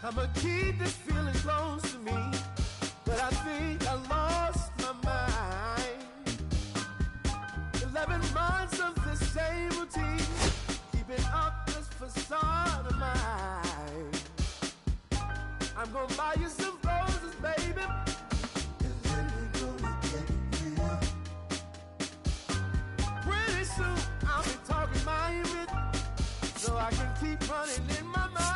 I'ma keep this feeling close to me, but I think I lost my mind. 11 months of the same routine, keeping up this facade of mine. I'm gonna buy you some roses, baby, and then we're gonna get real. Pretty soon I'll be talking my image, so I can keep running in my mind.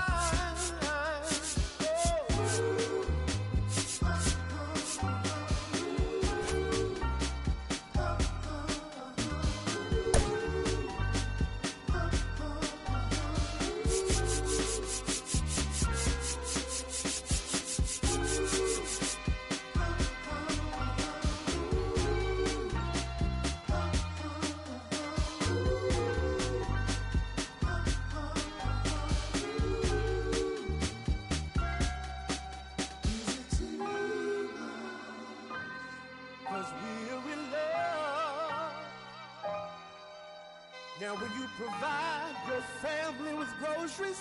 Now will you provide your family with groceries?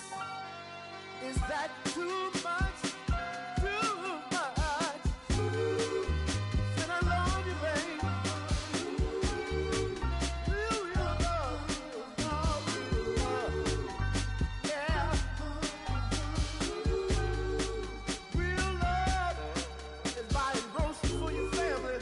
Is that too much? Too much? Then I love you, baby. Real love. Yeah. Real love is buying groceries for your family.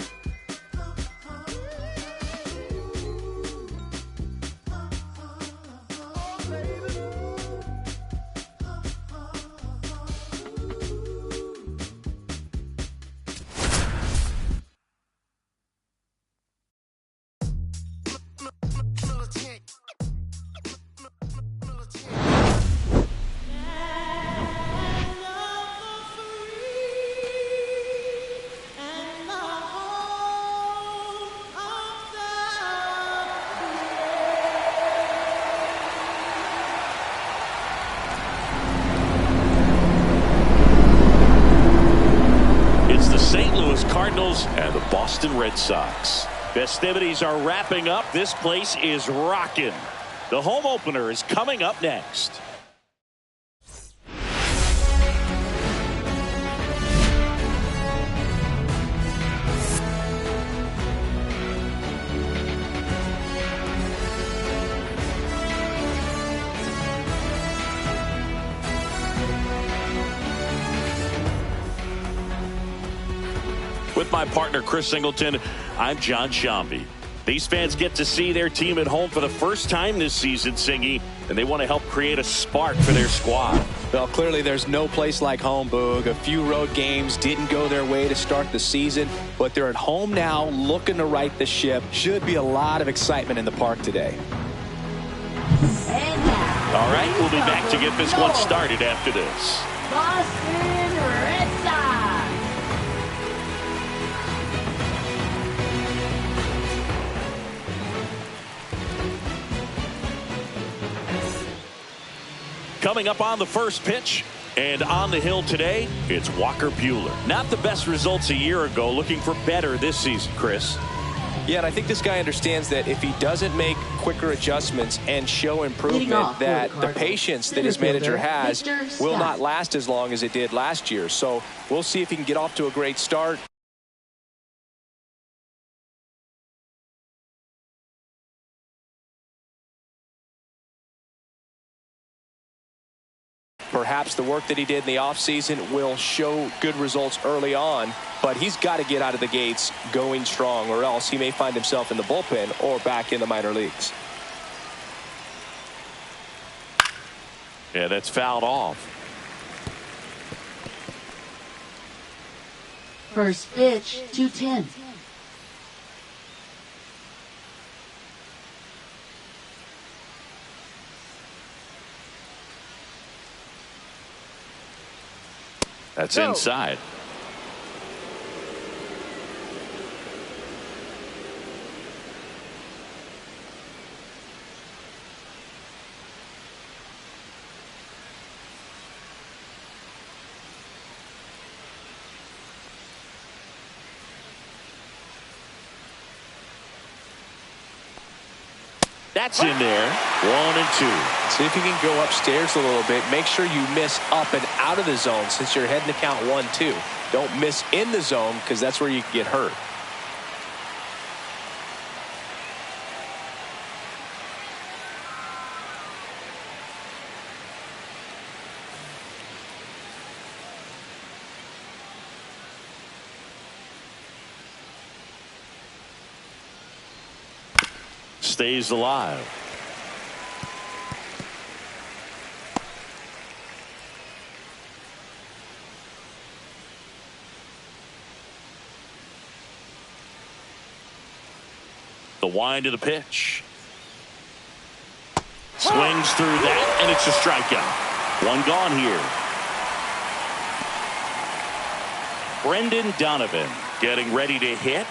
Cardinals and the Boston Red Sox. Festivities are wrapping up. This place is rocking. The home opener is coming up next. With my partner, Chris Singleton, I'm John Shambi. These fans get to see their team at home for the first time this season, Singy, and they want to help create a spark for their squad. Well, clearly there's no place like home, Boog. A few road games didn't go their way to start the season, but they're at home now looking to right the ship. Should be a lot of excitement in the park today. And now, all right, we'll be back to get this one started after this. Boston Red Sox. Coming up on the first pitch and on the hill today, it's Walker Buehler. Not the best results a year ago, looking for better this season, Chris. Yeah, and I think this guy understands that if he doesn't make quicker adjustments and show improvement, that the patience that his manager has will not last as long as it did last year. So we'll see if he can get off to a great start. Perhaps the work that he did in the offseason will show good results early on, but he's got to get out of the gates going strong, or else he may find himself in the bullpen or back in the minor leagues. Yeah, that's fouled off. First pitch, 2-10. That's inside. That's in there. 1-2. See if you can go upstairs a little bit. Make sure you miss up and out of the zone since you're heading to count 1-2. Don't miss in the zone because that's where you can get hurt. Stays alive. The wind to the pitch. Swings through that, and it's a strikeout. One gone here. Brendan Donovan getting ready to hit.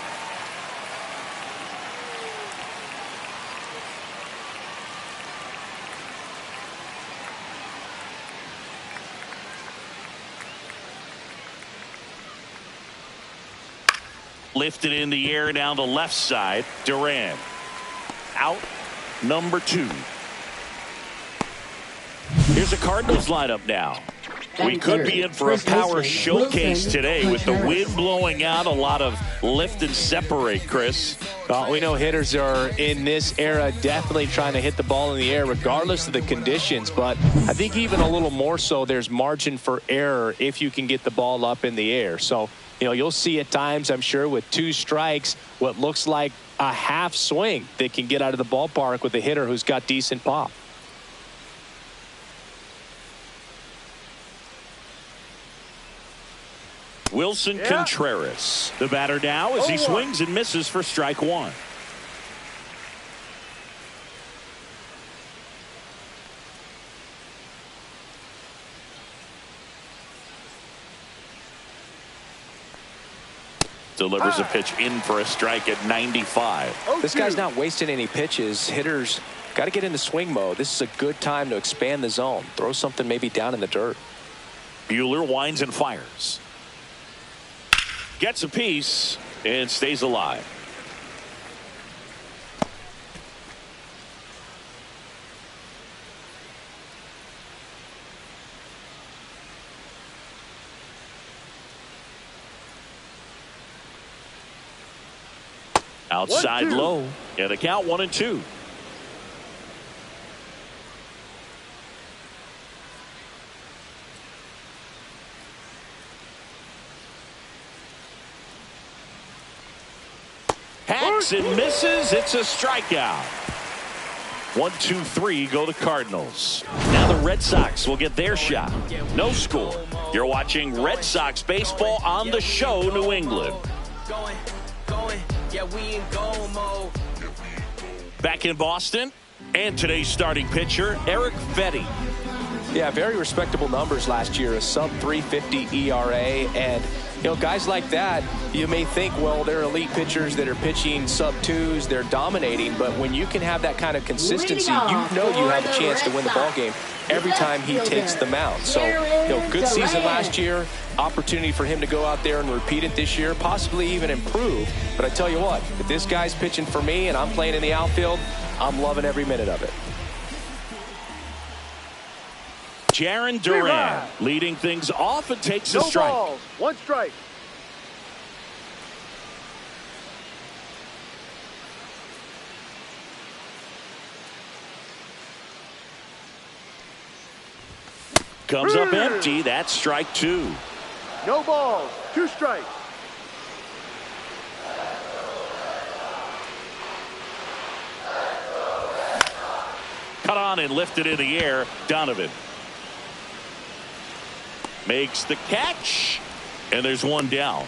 Lifted in the air down the left side. Duran out. Number 2. Here's the Cardinals lineup now. We could be in for a power showcase today with the wind blowing out. A lot of lift and separate, Chris. Well, we know hitters are in this era definitely trying to hit the ball in the air regardless of the conditions. But I think even a little more so there's margin for error if you can get the ball up in the air. So, you know, you'll see at times, I'm sure, with 2 strikes, what looks like a half swing that can get out of the ballpark with a hitter who's got decent pop. Wilson Contreras, the batter now as he swings and misses for strike 1. Delivers a pitch in for a strike at 95. This guy's not wasting any pitches. Hitters got to get into swing mode. This is a good time to expand the zone. Throw something maybe down in the dirt. Buehler winds and fires. Gets a piece and stays alive. Outside low. And a count 1-2. Hacks and misses. It's a strikeout. 1-2-3 go the Cardinals. Now the Red Sox will get their shot. No score. You're watching Red Sox baseball on the show, New England. Back in Boston, and today's starting pitcher, Eric Fetty. Yeah, very respectable numbers last year, a sub-350 ERA, and you know, guys like that, you may think, well, they're elite pitchers that are pitching sub-2s, they're dominating, but when you can have that kind of consistency, you know you have a chance to win the ball game every time he takes the mound. So, you know, good season last year, opportunity for him to go out there and repeat it this year, possibly even improve. But I tell you what, if this guy's pitching for me and I'm playing in the outfield, I'm loving every minute of it. Jarren Duran leading things off and takes a strike. Balls, 1 strike. Comes up empty. That's strike 2. No balls, 2 strikes. Cut on and lifted in the air. Donovan makes the catch, and there's 1 down.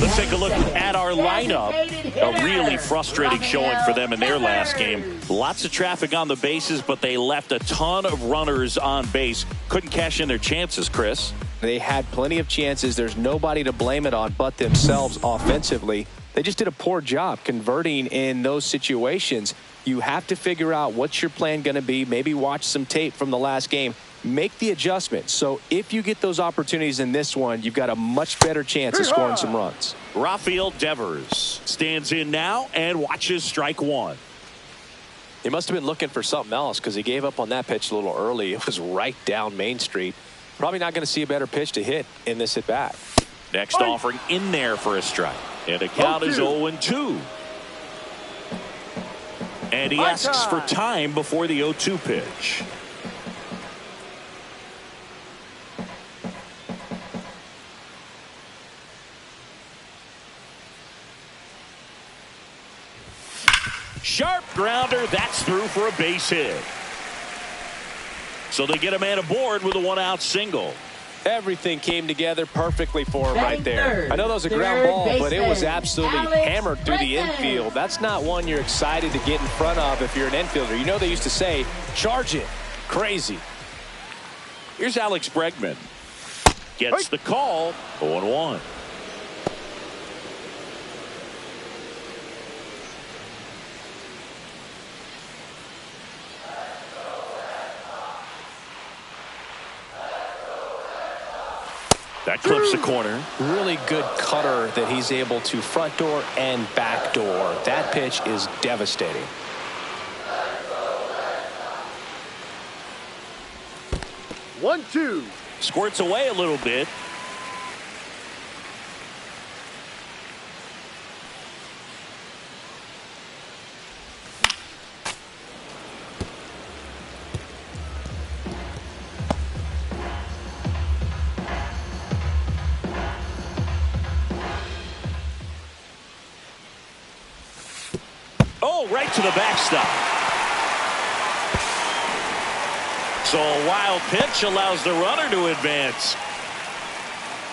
Let's take a look at our lineup. A really frustrating showing for them in their last game. Lots of traffic on the bases, but they left a ton of runners on base. Couldn't cash in their chances, Chris. They had plenty of chances. There's nobody to blame it on but themselves offensively. They just did a poor job converting in those situations. You have to figure out what's your plan going to be. Maybe watch some tape from the last game. Make the adjustment. So if you get those opportunities in this one, you've got a much better chance of scoring some runs. Rafael Devers stands in now and watches strike 1. He must have been looking for something else because he gave up on that pitch a little early. It was right down Main Street. Probably not going to see a better pitch to hit in this at bat. Next offering in there for a strike. And the count is 0-2. And he asks for time before the 0-2 pitch. Sharp grounder. That's through for a base hit. So they get a man aboard with a one-out single. Everything came together perfectly for him right there. I know that was a ground ball, but it was absolutely hammered through the infield. That's not one you're excited to get in front of if you're an infielder. You know they used to say, charge it. Crazy. Here's Alex Bregman. Gets the call. 0-1. That clips the corner. Really good cutter that he's able to front door and back door. That pitch is devastating. One, two. Squirts away a little bit. Oh, right to the backstop. So a wild pitch allows the runner to advance.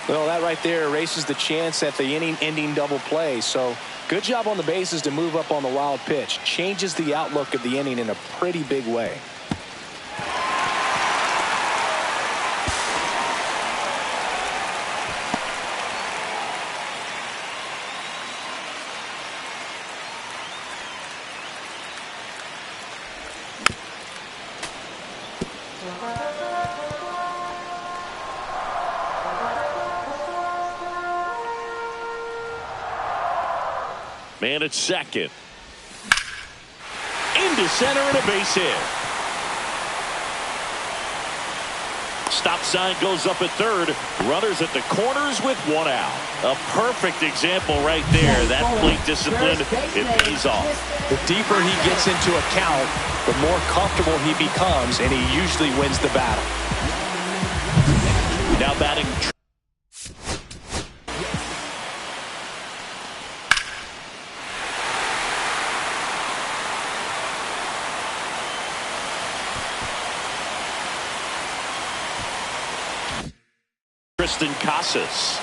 Well, that right there erases the chance at the inning-ending double play. So good job on the bases to move up on the wild pitch. Changes the outlook of the inning in a pretty big way. Man at second. Into center and a base hit. Stop sign goes up at third. Runners at the corners with one out. A perfect example right there. That plate discipline, it pays off. The deeper he gets into a count, the more comfortable he becomes, and he usually wins the battle. Now batting. Casas.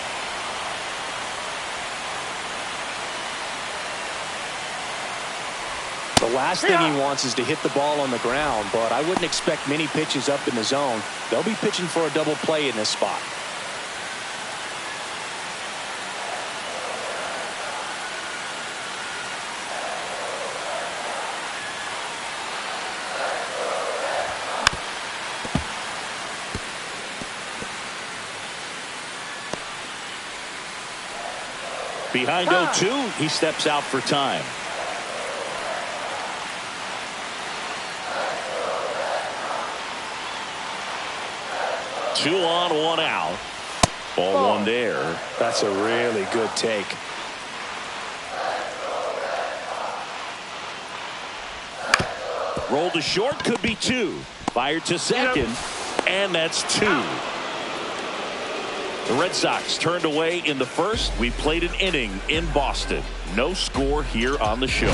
The last thing he wants is to hit the ball on the ground, but I wouldn't expect many pitches up in the zone. They'll be pitching for a double play in this spot. Behind 0-2, he steps out for time. Two on, one out. Ball one there. That's a really good take. Rolled to short, could be two. Fired to second, and that's two. The Red Sox turned away in the first. We played an inning in Boston. No score here on the show.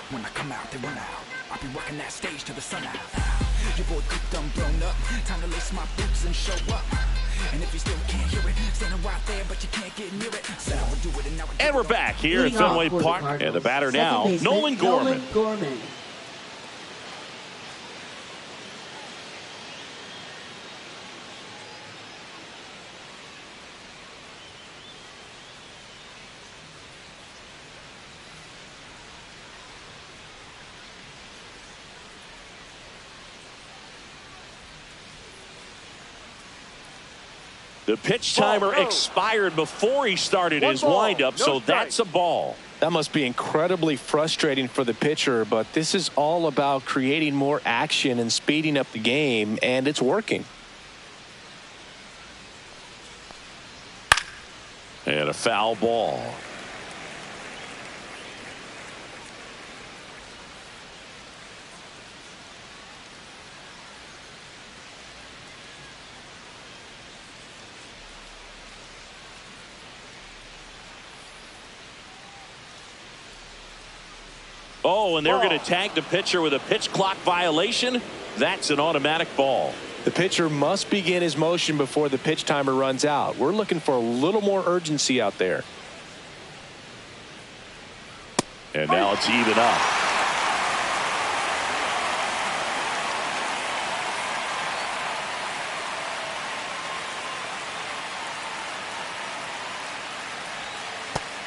When I come out, they run out. I'll be working that stage till the sun out. Your boy cooked, I'm blown up. Time to lace my boots and show up. And if you still can't hear it, standing right there, but you can't get near it. Said I would do it, and now I And we're back here at Fenway Park. And the batter now, Nolan Gorman. The pitch timer expired before he started his windup, so that's a ball. That must be incredibly frustrating for the pitcher, but this is all about creating more action and speeding up the game, and it's working. And a foul ball. Oh, and they're going to tag the pitcher with a pitch clock violation. That's an automatic ball. The pitcher must begin his motion before the pitch timer runs out. We're looking for a little more urgency out there. And now it's even up.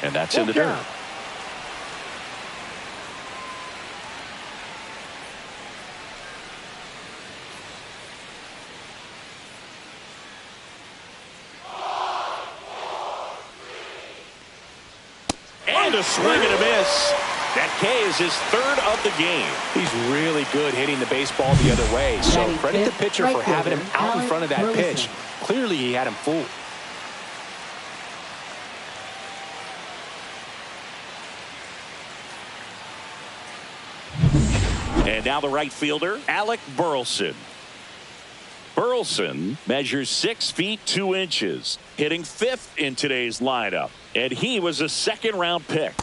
And that's in the dirt. And a swing and a miss. That K is his third of the game. He's really good hitting the baseball the other way. So credit the pitcher for having him out in front of that pitch. Clearly he had him fooled. And now the right fielder, Alec Burleson. Burleson measures 6 feet 2 inches, hitting 5th in today's lineup. And he was a second-round pick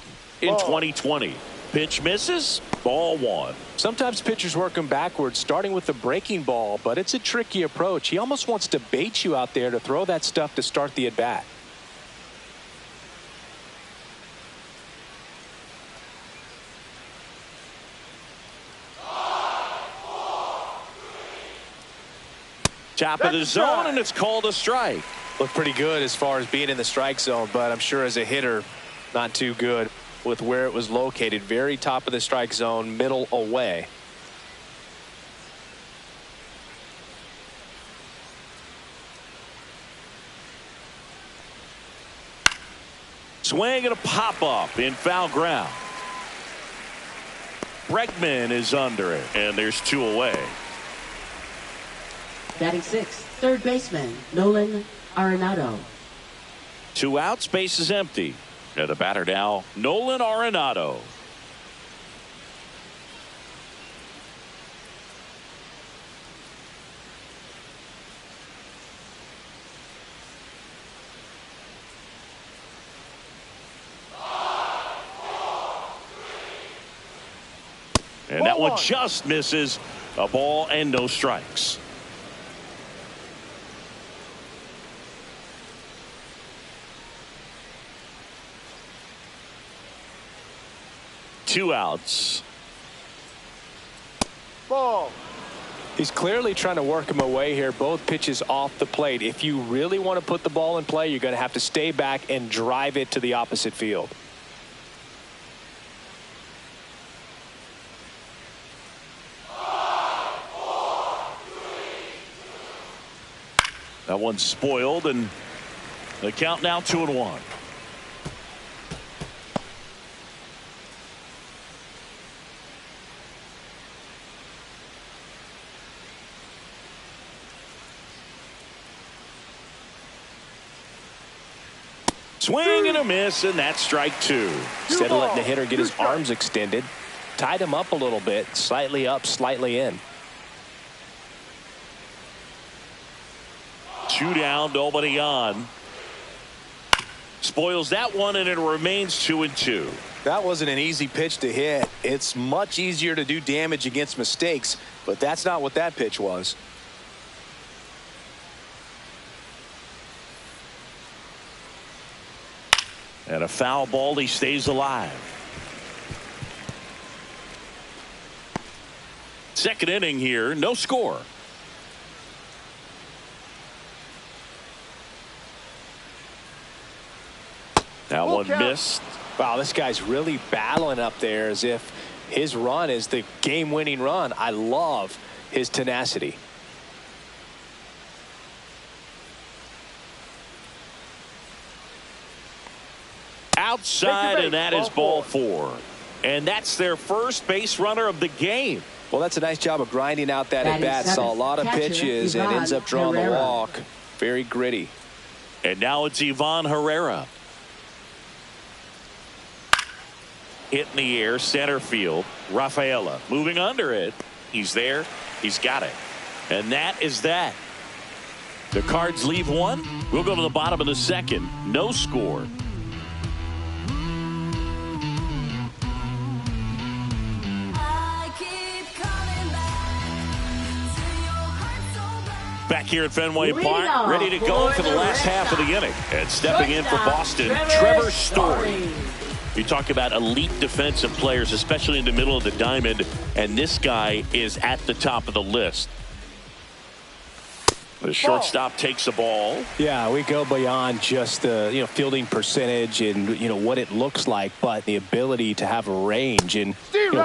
in 2020. Pitch misses, ball 1. Sometimes pitchers work him backwards, starting with the breaking ball, but it's a tricky approach. He almost wants to bait you out there to throw that stuff to start the at-bat. Top of the zone, and it's called a strike. Looked pretty good as far as being in the strike zone, but I'm sure as a hitter, not too good with where it was located. Very top of the strike zone, middle away. Swing and a pop-up in foul ground. Bregman is under it, and there's 2 away. Batting 6th, third baseman, Nolan Arenado. 2 outs, base is empty. And the batter now, Nolan Arenado. And that one just misses. A ball and no strikes. Two outs. Ball. He's clearly trying to work him away here. Both pitches off the plate. If you really want to put the ball in play, you're going to have to stay back and drive it to the opposite field. That one's spoiled, and the count now 2-1. Swing and a miss, and that's strike 2. Instead of letting the hitter get his arms extended, tied him up a little bit, slightly up, slightly in. 2 down, nobody on. Spoils that one, and it remains 2-2. That wasn't an easy pitch to hit. It's much easier to do damage against mistakes, but that's not what that pitch was. And a foul ball, he stays alive. Second inning here, no score. That one missed. Wow, this guy's really battling up there as if his run is the game-winning run. I love his tenacity. outside, and that is ball 4. And that's their first base runner of the game. Well, that's a nice job of grinding out that at-bat. Saw a lot of pitches and ends up drawing the walk. Very gritty. And now it's Ivan Herrera. Hit in the air, center field. Rafaela moving under it. He's there. He's got it. And that is that. The Cards leave one. We'll go to the bottom of the second. No score. Back here at Fenway Park, ready to go for the last half of the inning. And stepping in for Boston, Trevor Story. You talk about elite defensive players, especially in the middle of the diamond, and this guy is at the top of the list. The shortstop takes the ball. Yeah, we go beyond just the fielding percentage and what it looks like, but the ability to have a range and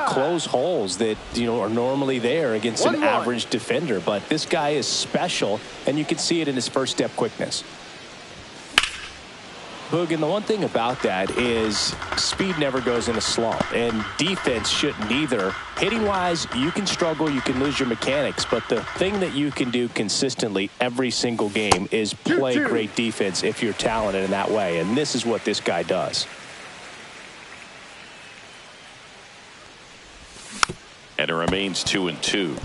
close holes that are normally there against an average defender. But this guy is special, and you can see it in his first step quickness. Boog, and the one thing about that is speed never goes in a slump, and defense shouldn't either. Hitting-wise, you can struggle, you can lose your mechanics, but the thing that you can do consistently every single game is play great defense if you're talented in that way, and this is what this guy does. And it remains 2-2.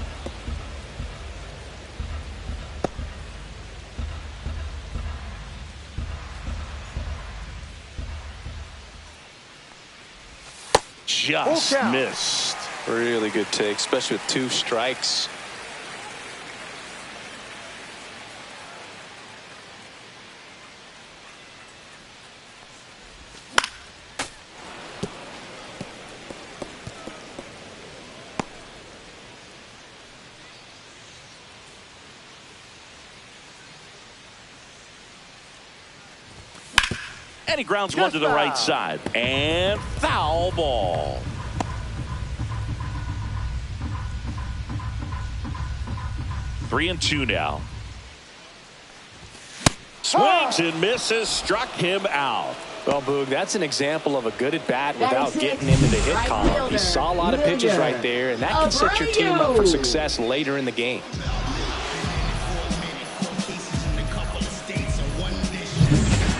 Just missed. Really good take, especially with 2 strikes. And he grounds one to the right side. And foul ball. Three and 2 now. Swings and misses. Struck him out. Well, Boog, that's an example of a good at-bat without getting into the hit column. He saw a lot of pitches right there, and that can set your team up for success later in the game.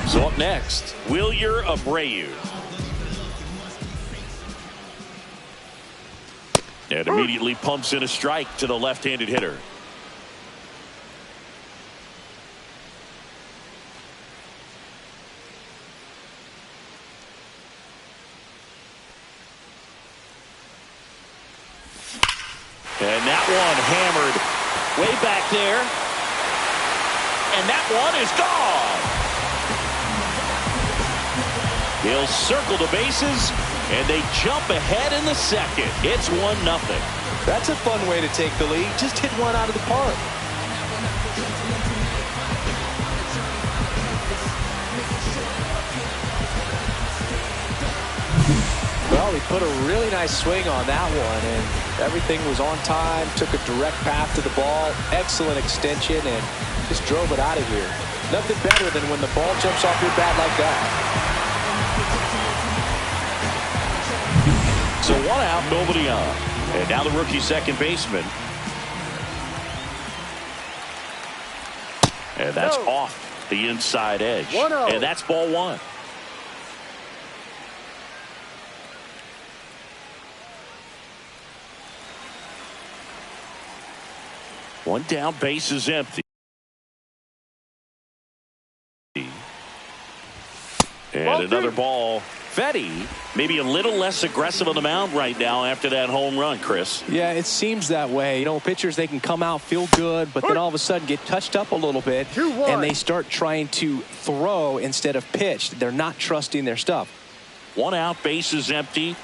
So up next, Wilyer Abreu. And immediately pumps in a strike to the left-handed hitter. And that one hammered way back there. And that one is gone. He'll circle the bases, and they jump ahead in the second. It's 1-0. That's a fun way to take the lead. Just hit one out of the park. Well, he put a really nice swing on that one, and everything was on time. Took a direct path to the ball. Excellent extension, and just drove it out of here. Nothing better than when the ball jumps off your bat like that. So 1 out, nobody on. And now the rookie second baseman. And that's off the inside edge. And that's ball 1. One down, base is empty. And another ball. Fetty maybe a little less aggressive on the mound right now after that home run, Chris. Yeah, it seems that way. Pitchers, they can come out, feel good, but then all of a sudden get touched up a little bit, and they start trying to throw instead of pitch. They're not trusting their stuff. 1 out, base is empty.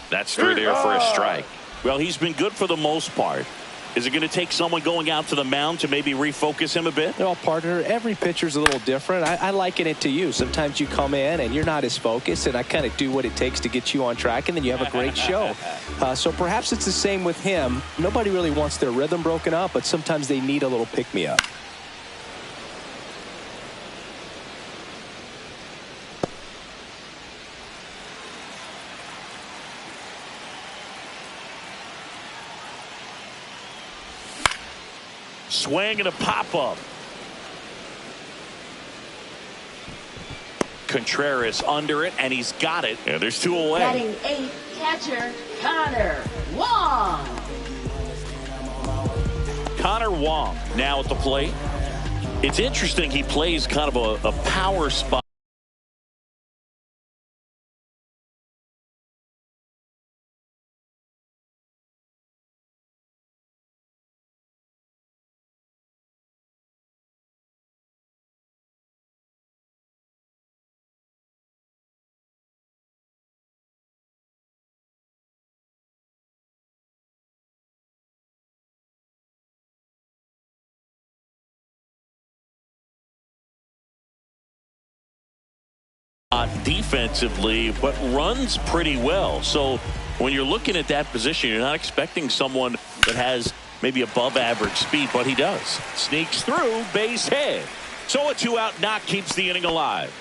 That's through there for a strike. Well, he's been good for the most part. Is it going to take someone going out to the mound to maybe refocus him a bit? Well, partner, every pitcher's a little different. I liken it to you. Sometimes you come in and you're not as focused, and I kind of do what it takes to get you on track, and then you have a great show. So perhaps it's the same with him. Nobody really wants their rhythm broken up, but sometimes they need a little pick-me-up. Swing and a pop-up. Contreras under it, and he's got it. And there's 2 away. Batting 8, catcher Connor Wong. Connor Wong now at the plate. It's interesting, he plays kind of a power spot. Defensively, but runs pretty well. So when you're looking at that position, you're not expecting someone that has maybe above average speed, but he does. Sneaks through, base hit. So a 2-out knock keeps the inning alive.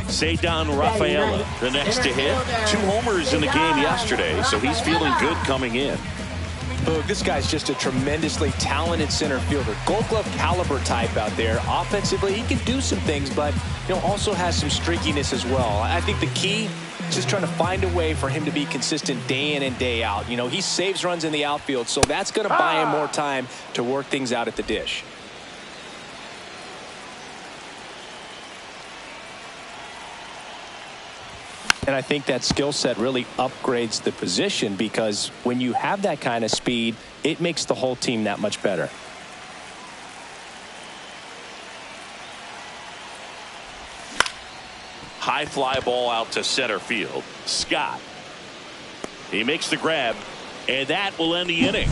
Ceddanne Rafaela, the next to hit. 2 homers in the game yesterday, so he's feeling good coming in. Look, this guy's just a tremendously talented center fielder. Gold Glove caliber type out there. Offensively, he can do some things, but also has some streakiness as well. I think the key is just trying to find a way for him to be consistent day in and day out. He saves runs in the outfield, so that's going to buy him more time to work things out at the dish. And I think that skill set really upgrades the position, because when you have that kind of speed, it makes the whole team that much better. High fly ball out to center field. Scott. He makes the grab, and that will end the inning.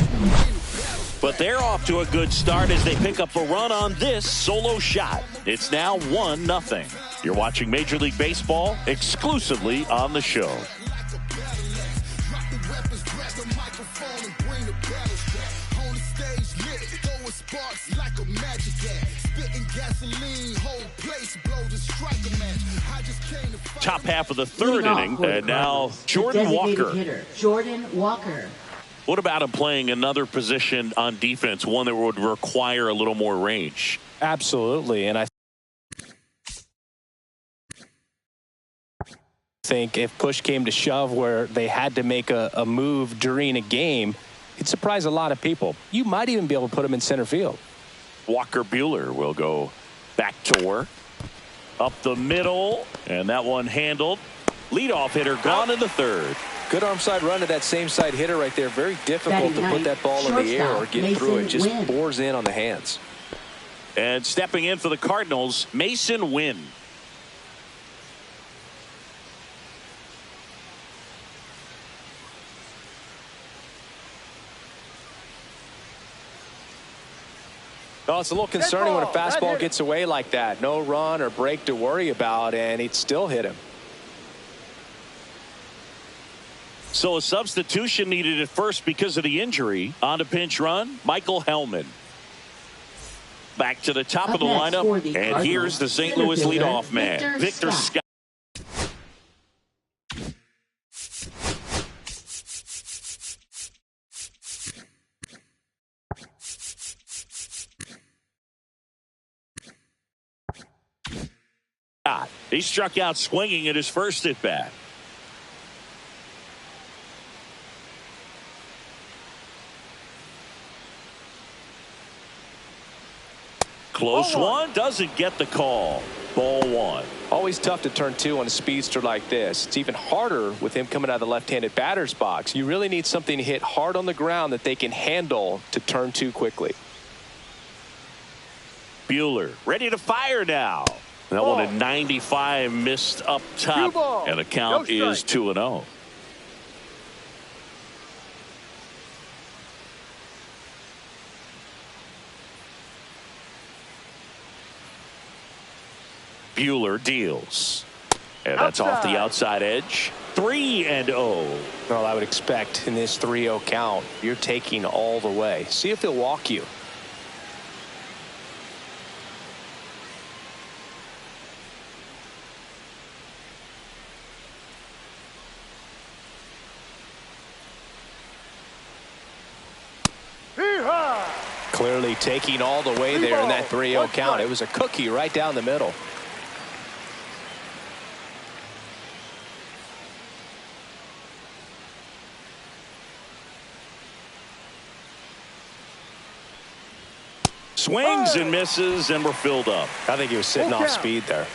But they're off to a good start as they pick up a run on this solo shot. It's now 1-0. You're watching Major League Baseball exclusively on the show. Top half of the 3rd inning, and now Jordan Walker. Hitter, Jordan Walker. What about him playing another position on defense, one that would require a little more range? Absolutely, and I think if push came to shove where they had to make a move during a game, it'd surprise a lot of people. You might even be able to put him in center field. Walker Buehler will go back to work. Up the middle, and that one handled. Leadoff hitter gone in the 3rd. Good arm side run to that same side hitter right there. Very difficult to put that ball in the air or get through it. Just bores in on the hands. And stepping in for the Cardinals, Mason Wynn. No, it's a little concerning when a fastball gets away like that. No run or break to worry about, and he'd still hit him. So a substitution needed at first because of the injury. On to pinch run, Michael Hellman. Back to the top of the lineup, and here's the St. Louis leadoff man, Victor Scott. He struck out swinging at his first at bat. Close one, doesn't get the call. Ball 1. Always tough to turn 2 on a speedster like this. It's even harder with him coming out of the left-handed batter's box. You really need something to hit hard on the ground that they can handle to turn 2 quickly. Buehler ready to fire now. That one at 95, missed up top, and the count is 2-0. Buehler deals, and that's off the outside edge. 3-0. Well, I would expect in this 3-0 count, you're taking all the way. See if he'll walk you. Clearly taking all the way there in that 3-0 count. It was a cookie right down the middle. Swings and misses, and we're filled up. I think he was sitting off speed there.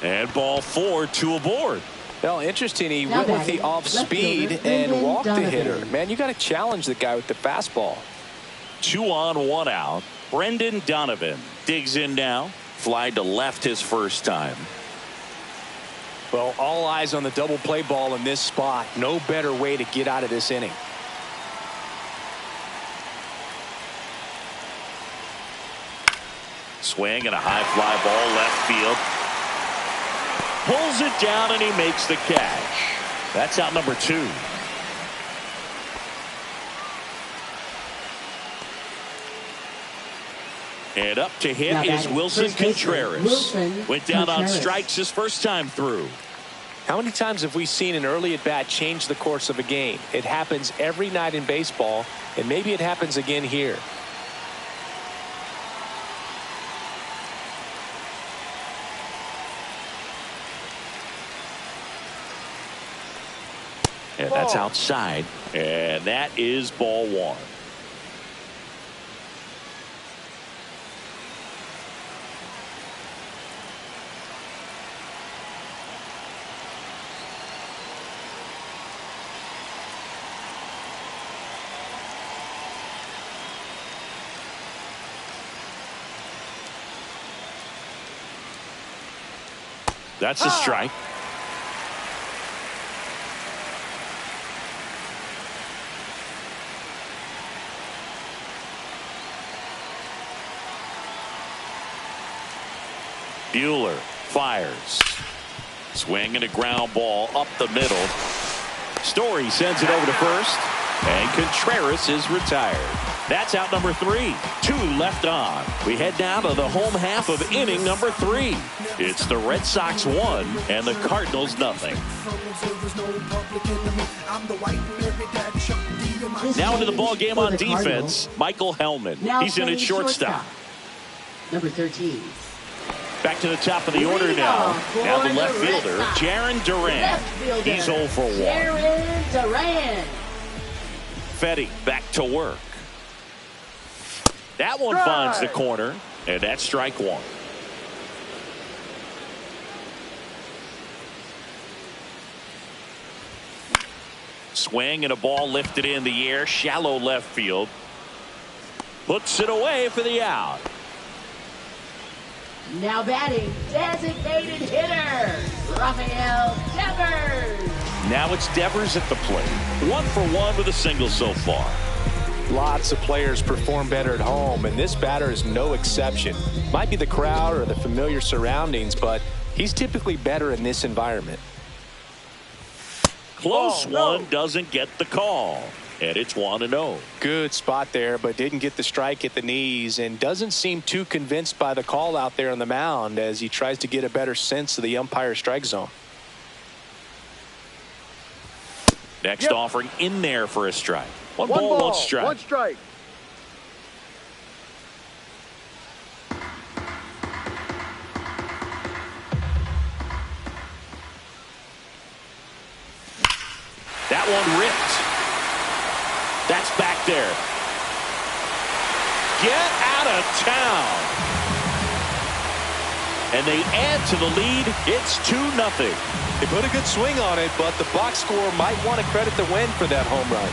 And ball 4, 2 aboard. Well, interesting. He went with the off speed and walked the hitter. Man, you got to challenge the guy with the fastball. 2 on, 1 out. Brendan Donovan digs in now. Fly to left his first time. Well, all eyes on the double play ball in this spot. No better way to get out of this inning. Swing and a high fly ball left field. Pulls it down and he makes the catch. That's out number 2. And up to hit is Wilson Contreras. Went down on strikes his first time through. How many times have we seen an early at bat change the course of a game? It happens every night in baseball, and maybe it happens again here. And that's outside. And that is ball 1. That's a strike. Bueller fires. Swing and a ground ball up the middle. Story sends it over to first. And Contreras is retired. That's out number 3. 2 left on. We head down to the home half of inning number 3. It's the Red Sox 1 and the Cardinals nothing. Now into the ball game on defense, Michael Hellman. He's in at shortstop. Number 13. Back to the top of the order now. Now the left fielder, Jarren Duran. He's 0 for 1. Jarren Duran. Fetty back to work. That one finds the corner, and that's strike 1. Swing and a ball lifted in the air, shallow left field. Puts it away for the out. Now batting, designated hitter, Rafael Devers. Now it's Devers at the plate. 1 for 1 with a single so far. Lots of players perform better at home, and this batter is no exception. Might be the crowd or the familiar surroundings, but he's typically better in this environment. Close one doesn't get the call, and it's 1-0. Good spot there, but didn't get the strike at the knees, and doesn't seem too convinced by the call out there on the mound as he tries to get a better sense of the umpire's strike zone. Next offering in there for a strike. One ball, 1 strike. 1 strike. That one ripped. That's back there. Get out of town. And they add to the lead. It's 2-0. They put a good swing on it, but the box score might want to credit the win for that home run.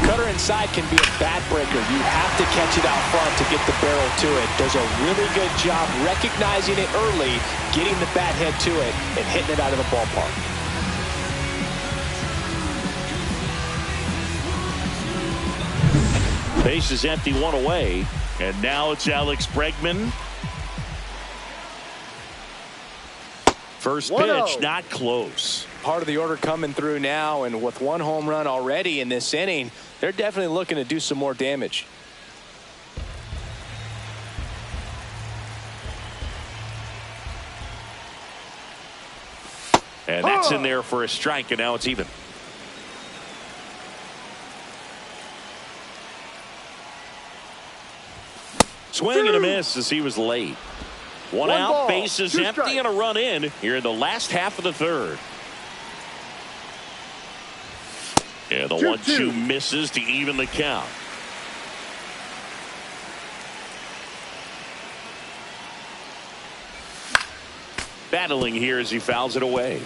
Cutter inside can be a bat breaker. You have to catch it out front to get the barrel to it. Does a really good job recognizing it early, getting the bat head to it, and hitting it out of the ballpark. Base is empty, 1 away, and now it's Alex Bregman. First 1-0. pitch, not close. Part of the order coming through now, and with one home run already in this inning, they're definitely looking to do some more damage. And that's in there for a strike, and now it's even. Swing and a miss as he was late. One out, ball, bases two empty, strikes. and a run in here in the last half of the third. And the 1-2 misses to even the count. Battling here as he fouls it away.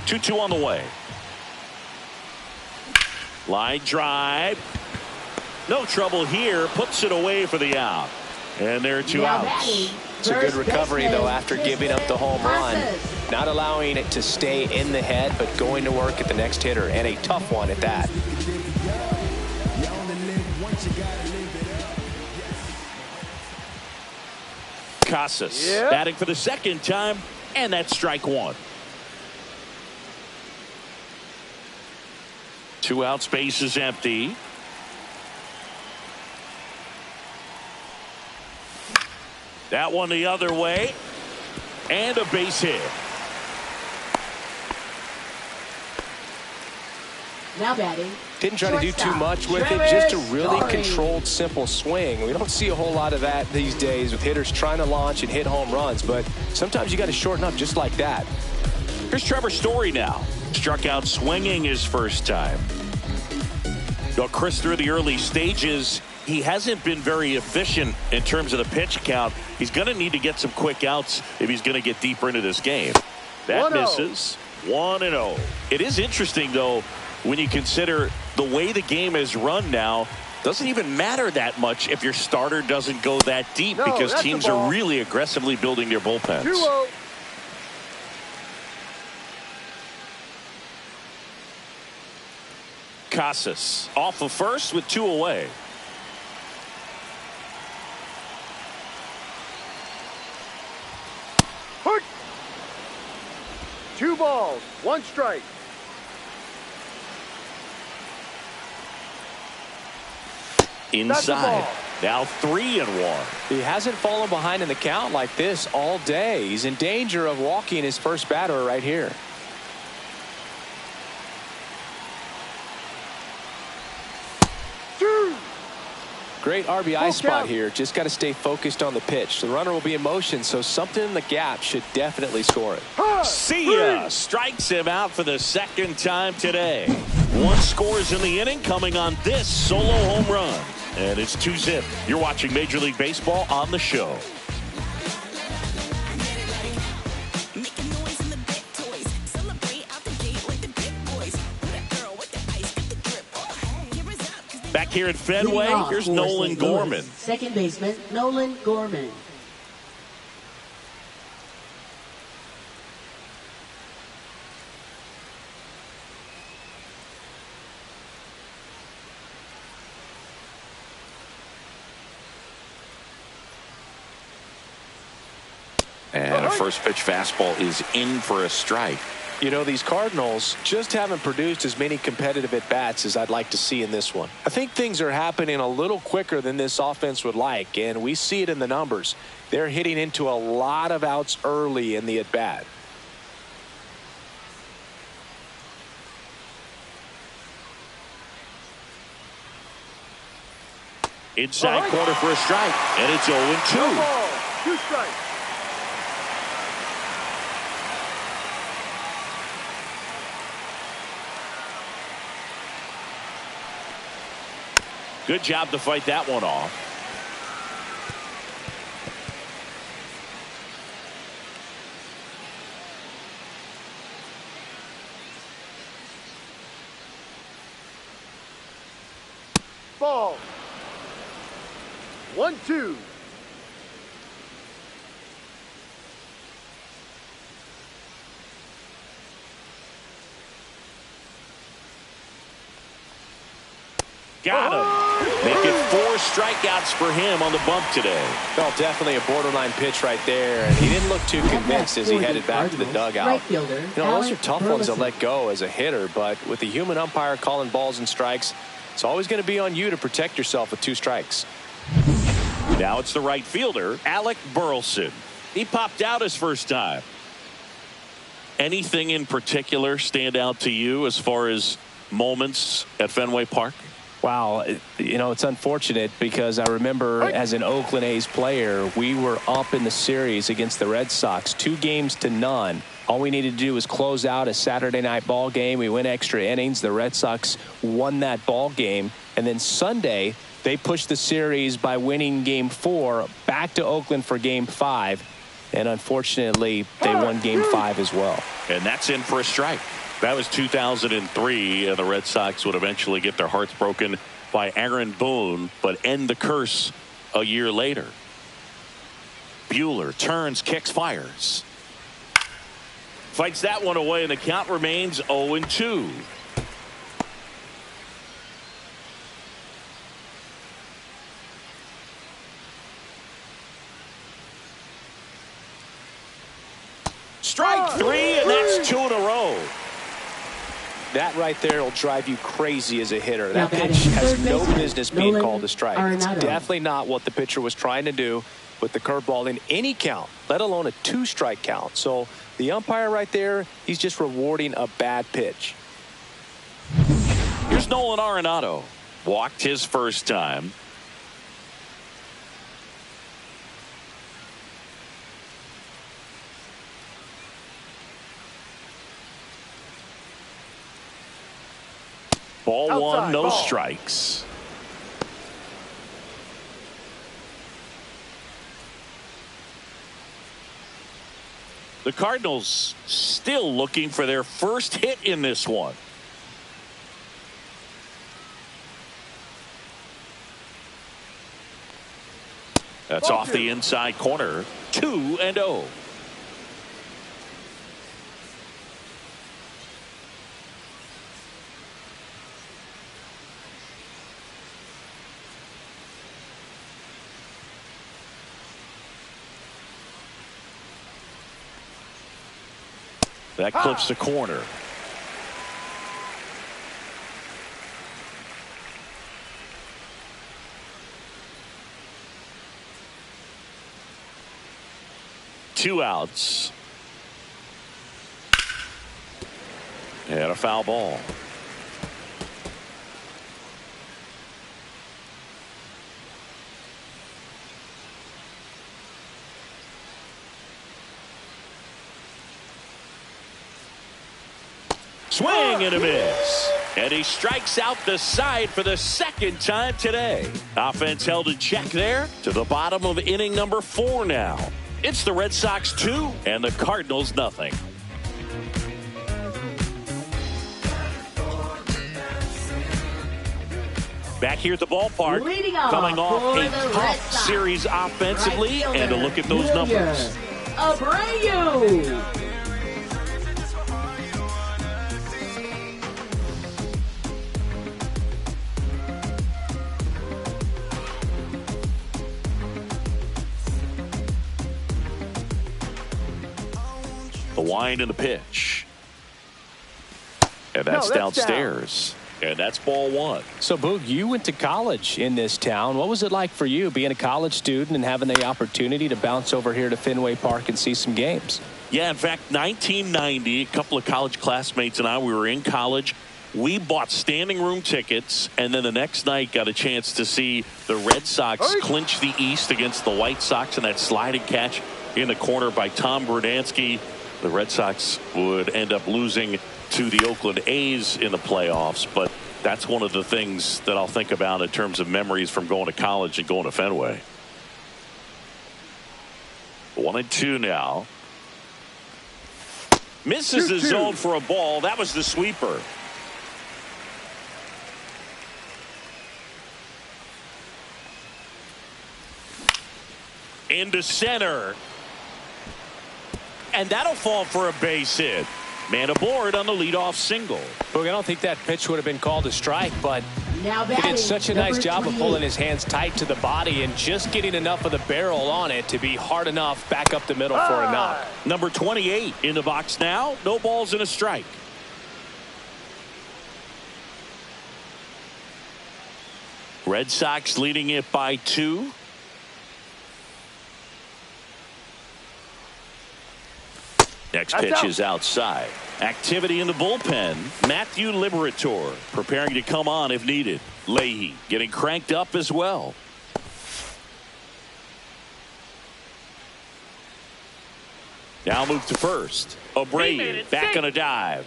Two on the way. Line drive. No trouble here. Puts it away for the out. And there are two outs. It's a good recovery, though, after giving up the home run. Not allowing it to stay in the head, but going to work at the next hitter, and a tough one at that. Casas batting for the second time, and that's strike one. 2 outs, base is empty. That one the other way, and a base hit. Now batting. Didn't try to do too much with it, just a really controlled, simple swing. We don't see a whole lot of that these days with hitters trying to launch and hit home runs, but sometimes you got to shorten up just like that. Here's Trevor Story now. Struck out swinging his first time. Though Chris, through the early stages, he hasn't been very efficient in terms of the pitch count. He's going to need to get some quick outs if he's going to get deeper into this game. That 1-0. misses. 1-0. It is interesting, though, when you consider the way the game is run now. Doesn't even matter that much if your starter doesn't go that deep, because teams are really aggressively building their bullpens. 2-0. Casas off of first with 2 away. Hook. 2 balls, 1 strike. Inside. Now 3-1. He hasn't fallen behind in the count like this all day. He's in danger of walking his first batter right here. Great RBI spot here. Just got to stay focused on the pitch. The runner will be in motion, so something in the gap should definitely score it. See ya. Strikes him out for the second time today. 1 scores in the inning, coming on this solo home run. And it's 2-0. You're watching Major League Baseball on the show. Back here at Fenway, here's Nolan Gorman. Second baseman, Nolan Gorman. And a first pitch fastball is in for a strike. You know, these Cardinals just haven't produced as many competitive at-bats as I'd like to see in this one. I think things are happening a little quicker than this offense would like, and we see it in the numbers. They're hitting into a lot of outs early in the at-bat. Inside corner for a strike, and it's 0-2. 2 strikes. Good job to fight that one off. Ball. 1-2. Got him. Make it 4 strikeouts for him on the bump today. Well, definitely a borderline pitch right there, and he didn't look too convinced as he headed back to the dugout. Those are tough ones to let go as a hitter, but with the human umpire calling balls and strikes, it's always going to be on you to protect yourself with 2 strikes. Now it's the right fielder, Alec Burleson. He popped out his first time. Anything in particular stand out to you as far as moments at Fenway Park? Wow, it's unfortunate because I remember as an Oakland A's player, we were up in the series against the Red Sox, 2-0. All we needed to do was close out a Saturday night ball game. We went extra innings. The Red Sox won that ball game. And then Sunday, they pushed the series by winning Game 4 back to Oakland for Game 5. And unfortunately, they won Game 5 as well. And that's in for a strike. That was 2003, and the Red Sox would eventually get their hearts broken by Aaron Boone, but end the curse a year later. Buehler turns, kicks, fires. Fights that one away, and the count remains 0-2. Strike 3, and that's 2 in a row. That right there will drive you crazy as a hitter. That pitch has no business being called a strike. It's definitely not what the pitcher was trying to do with the curveball in any count, let alone a 2-strike count. So the umpire right there, he's just rewarding a bad pitch. Here's Nolan Arenado. Walked his first time. Ball outside, 1, no strikes. The Cardinals still looking for their first hit in this one. That's off the inside corner. 2-0. That clips the corner. Two outs. And a foul ball. Swing and a miss. And he strikes out the side for the second time today. Offense held in check there to the bottom of inning number 4 now. It's the Red Sox 2 and the Cardinals nothing. Back here at the ballpark, coming off a tough series offensively, and a look at those numbers. Abreu. The wind and the pitch. And that's downstairs. And that's ball 1. So, Boog, you went to college in this town. What was it like for you being a college student and having the opportunity to bounce over here to Fenway Park and see some games? Yeah, in fact, 1990, a couple of college classmates and I, we were in college. We bought standing room tickets, and then the next night got a chance to see the Red Sox clinch the East against the White Sox in that sliding catch in the corner by Tom Brunansky. The Red Sox would end up losing to the Oakland A's in the playoffs, but that's one of the things that I'll think about in terms of memories from going to college and going to Fenway. 1-2 now. Misses the zone for a ball. That was the sweeper. Into center. And that'll fall for a base hit. Man aboard on the leadoff single. Look, I don't think that pitch would have been called a strike, but Now He did such a nice job of 28. pulling his hands tight to the body and just getting enough of the barrel on it to be hard enough back up the middle for a knock. Number 28 in the box now. No balls and a strike. Red Sox leading it by 2. Next pitch is outside. Activity in the bullpen. Matthew Liberator preparing to come on if needed. Leahy getting cranked up as well. Now move to first. Abreu back on a dive.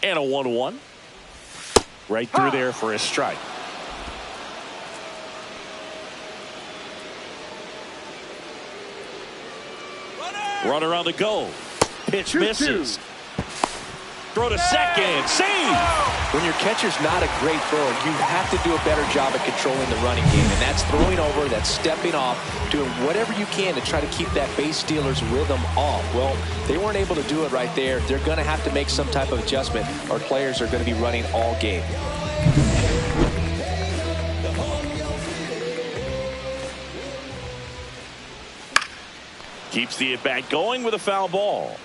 And a 1-1. Right through there for a strike. Runner on the go. Pitch misses. Throw to second. Save. When your catcher's not a great thrower, you have to do a better job at controlling the running game. And that's throwing over, that's stepping off, doing whatever you can to try to keep that base stealer's rhythm off. Well, they weren't able to do it right there. They're going to have to make some type of adjustment, or players are going to be running all game. Keeps the at-bat going with a foul ball.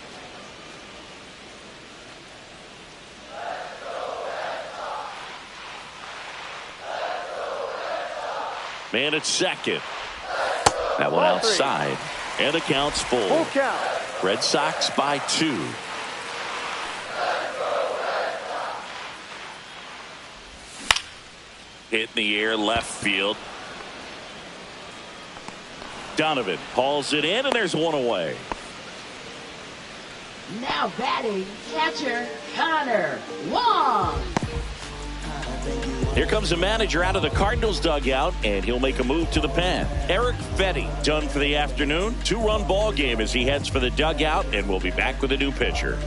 Man at second. That one outside. And the count's full. Red Sox by 2. Hit in the air left field. Donovan hauls it in, and there's one away. Now batting, catcher Connor Wong. Here comes the manager out of the Cardinals dugout, and he'll make a move to the pen. Eric Fetty done for the afternoon. 2-run ball game as he heads for the dugout, and we'll be back with a new pitcher.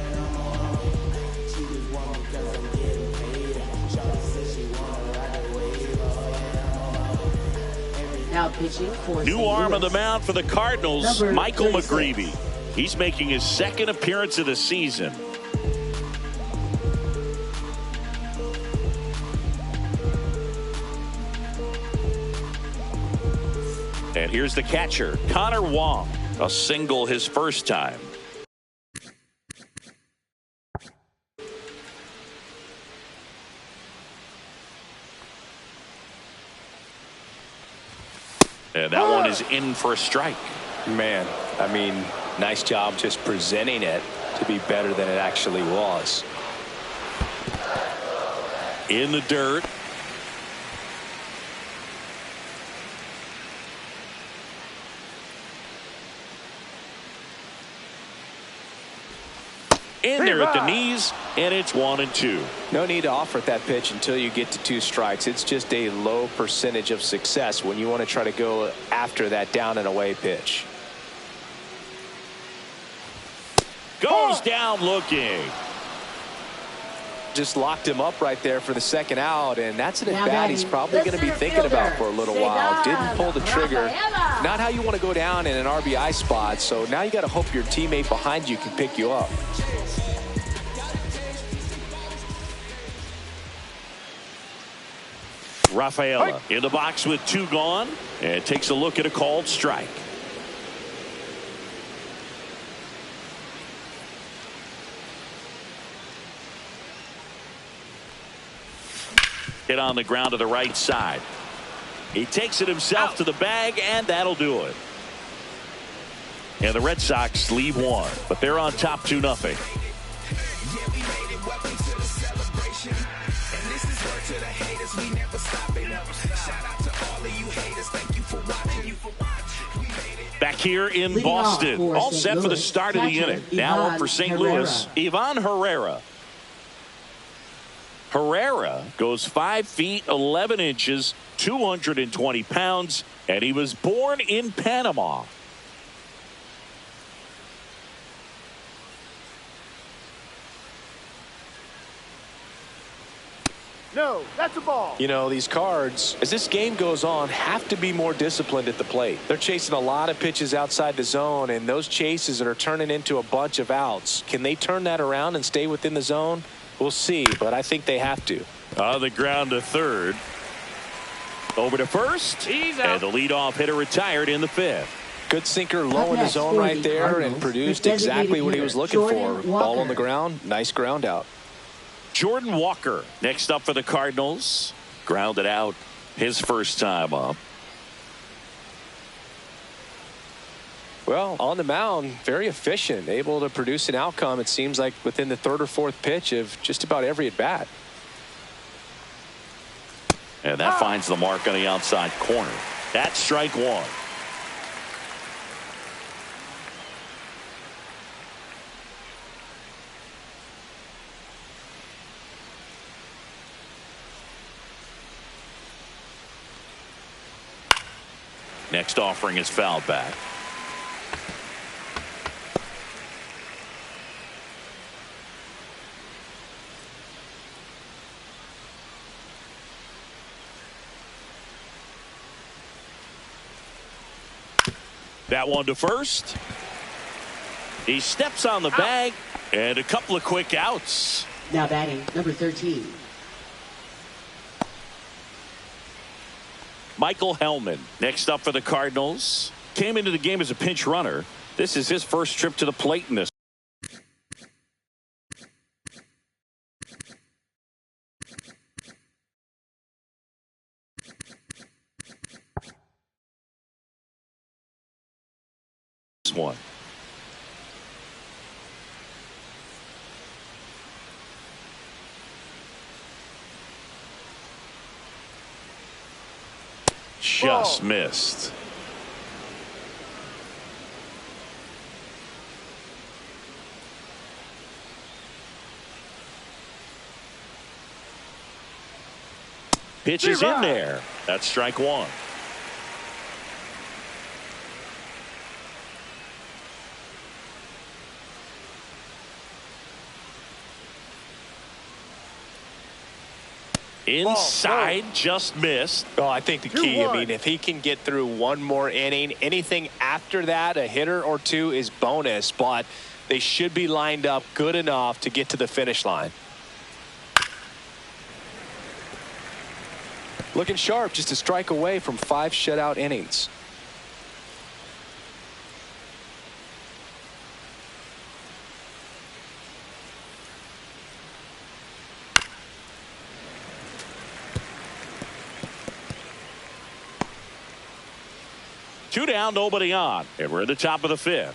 Now pitching for New St. arm on the Louis. mound for the Cardinals, Number Michael 36. McGreevy. He's making his second appearance of the season. And here's the catcher, Connor Wong. A single his first time. And that one is in for a strike. Man, I mean, nice job just presenting it to be better than it actually was. In the dirt. In there at the knees, and it's 1-2. No need to offer at that pitch until you get to 2 strikes. It's just a low percentage of success when you want to try to go after that down and away pitch. Goes down looking. Just locked him up right there for the second out, and that's an Now at-bat he's batting, probably the going to be center thinking about fielder, for a little Cedar while. Didn't pull the trigger. Rafaela. Not how you want to go down in an RBI spot, so now you got to hope your teammate behind you can pick you up. Rafaela in the box with 2 gone, and takes a look at a called strike. Hit on the ground to the right side. He takes it himself to the bag, and that'll do it. And the Red Sox leave 1, but they're on top 2-0. Back here in Leading off Boston, for all St. set for the Louis, start of the catcher, inning. Now up for St. Louis, Ivan Herrera. Herrera goes 5 feet 11 inches, 220 pounds, and he was born in Panama. No, that's a ball. You know, these Cards, as this game goes on, have to be more disciplined at the plate. They're chasing a lot of pitches outside the zone, and those chases that are turning into a bunch of outs. Can they turn that around and stay within the zone? We'll see, but I think they have to. On the ground to third. Over to first. He's out. And the leadoff hitter retired in the fifth. Good sinker low in the zone right there and produced exactly what he was looking for. Ball on the ground, nice ground out. Jordan Walker next up for the Cardinals. Grounded out his first time up. Well, on the mound, very efficient, able to produce an outcome, it seems like, within the third or fourth pitch of just about every at-bat. And that finds the mark on the outside corner. That's strike one. Next offering is fouled back. That one to first. He steps on the bag and a couple of quick outs. Now batting, number 13. Michael Hellman next up for the Cardinals. Came into the game as a pinch runner. This is his first trip to the plate in this. One. Just missed. Pitch is in there. That's strike one. Inside, just missed. Oh, I think the key, I mean, if he can get through one more inning, anything after that, a hitter or two is bonus, but they should be lined up good enough to get to the finish line. Looking sharp, just a strike away from 5 shutout innings. Two down, nobody on, and we're at the top of the fifth.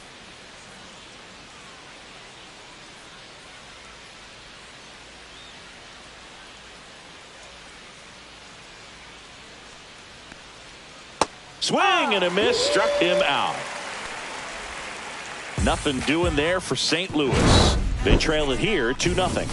Swing and a miss, struck him out. Nothing doing there for St. Louis. They trail it here 2-0.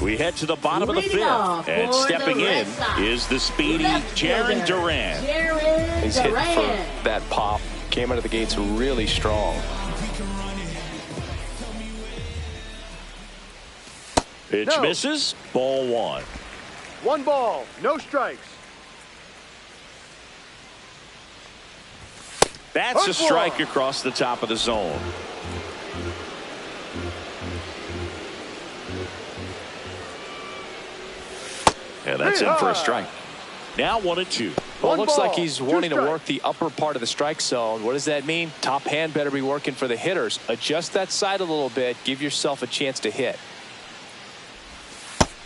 We head to the bottom of the fifth, and stepping in is the speedy Jarren Duran. He's hitting for that pop. Came out of the gates really strong. Pitch misses. Ball one. 1 ball, no strikes. That's a strike across the top of the zone. And that's in for a strike. Now 1-2. Well, it looks like he's wanting to work the upper part of the strike zone. What does that mean? Top hand better be working for the hitters. Adjust that side a little bit. Give yourself a chance to hit.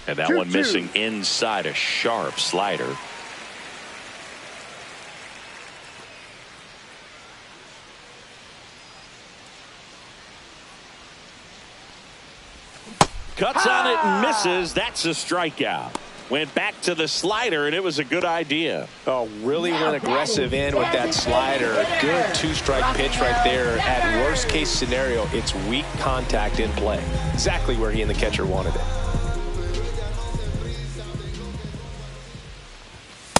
And that one missing inside, a sharp slider. Cuts on it and misses. That's a strikeout. Went back to the slider, and it was a good idea. Oh, really went aggressive in with that slider. Good 2-strike pitch right there. At worst case scenario, it's weak contact in play. Exactly where he and the catcher wanted it.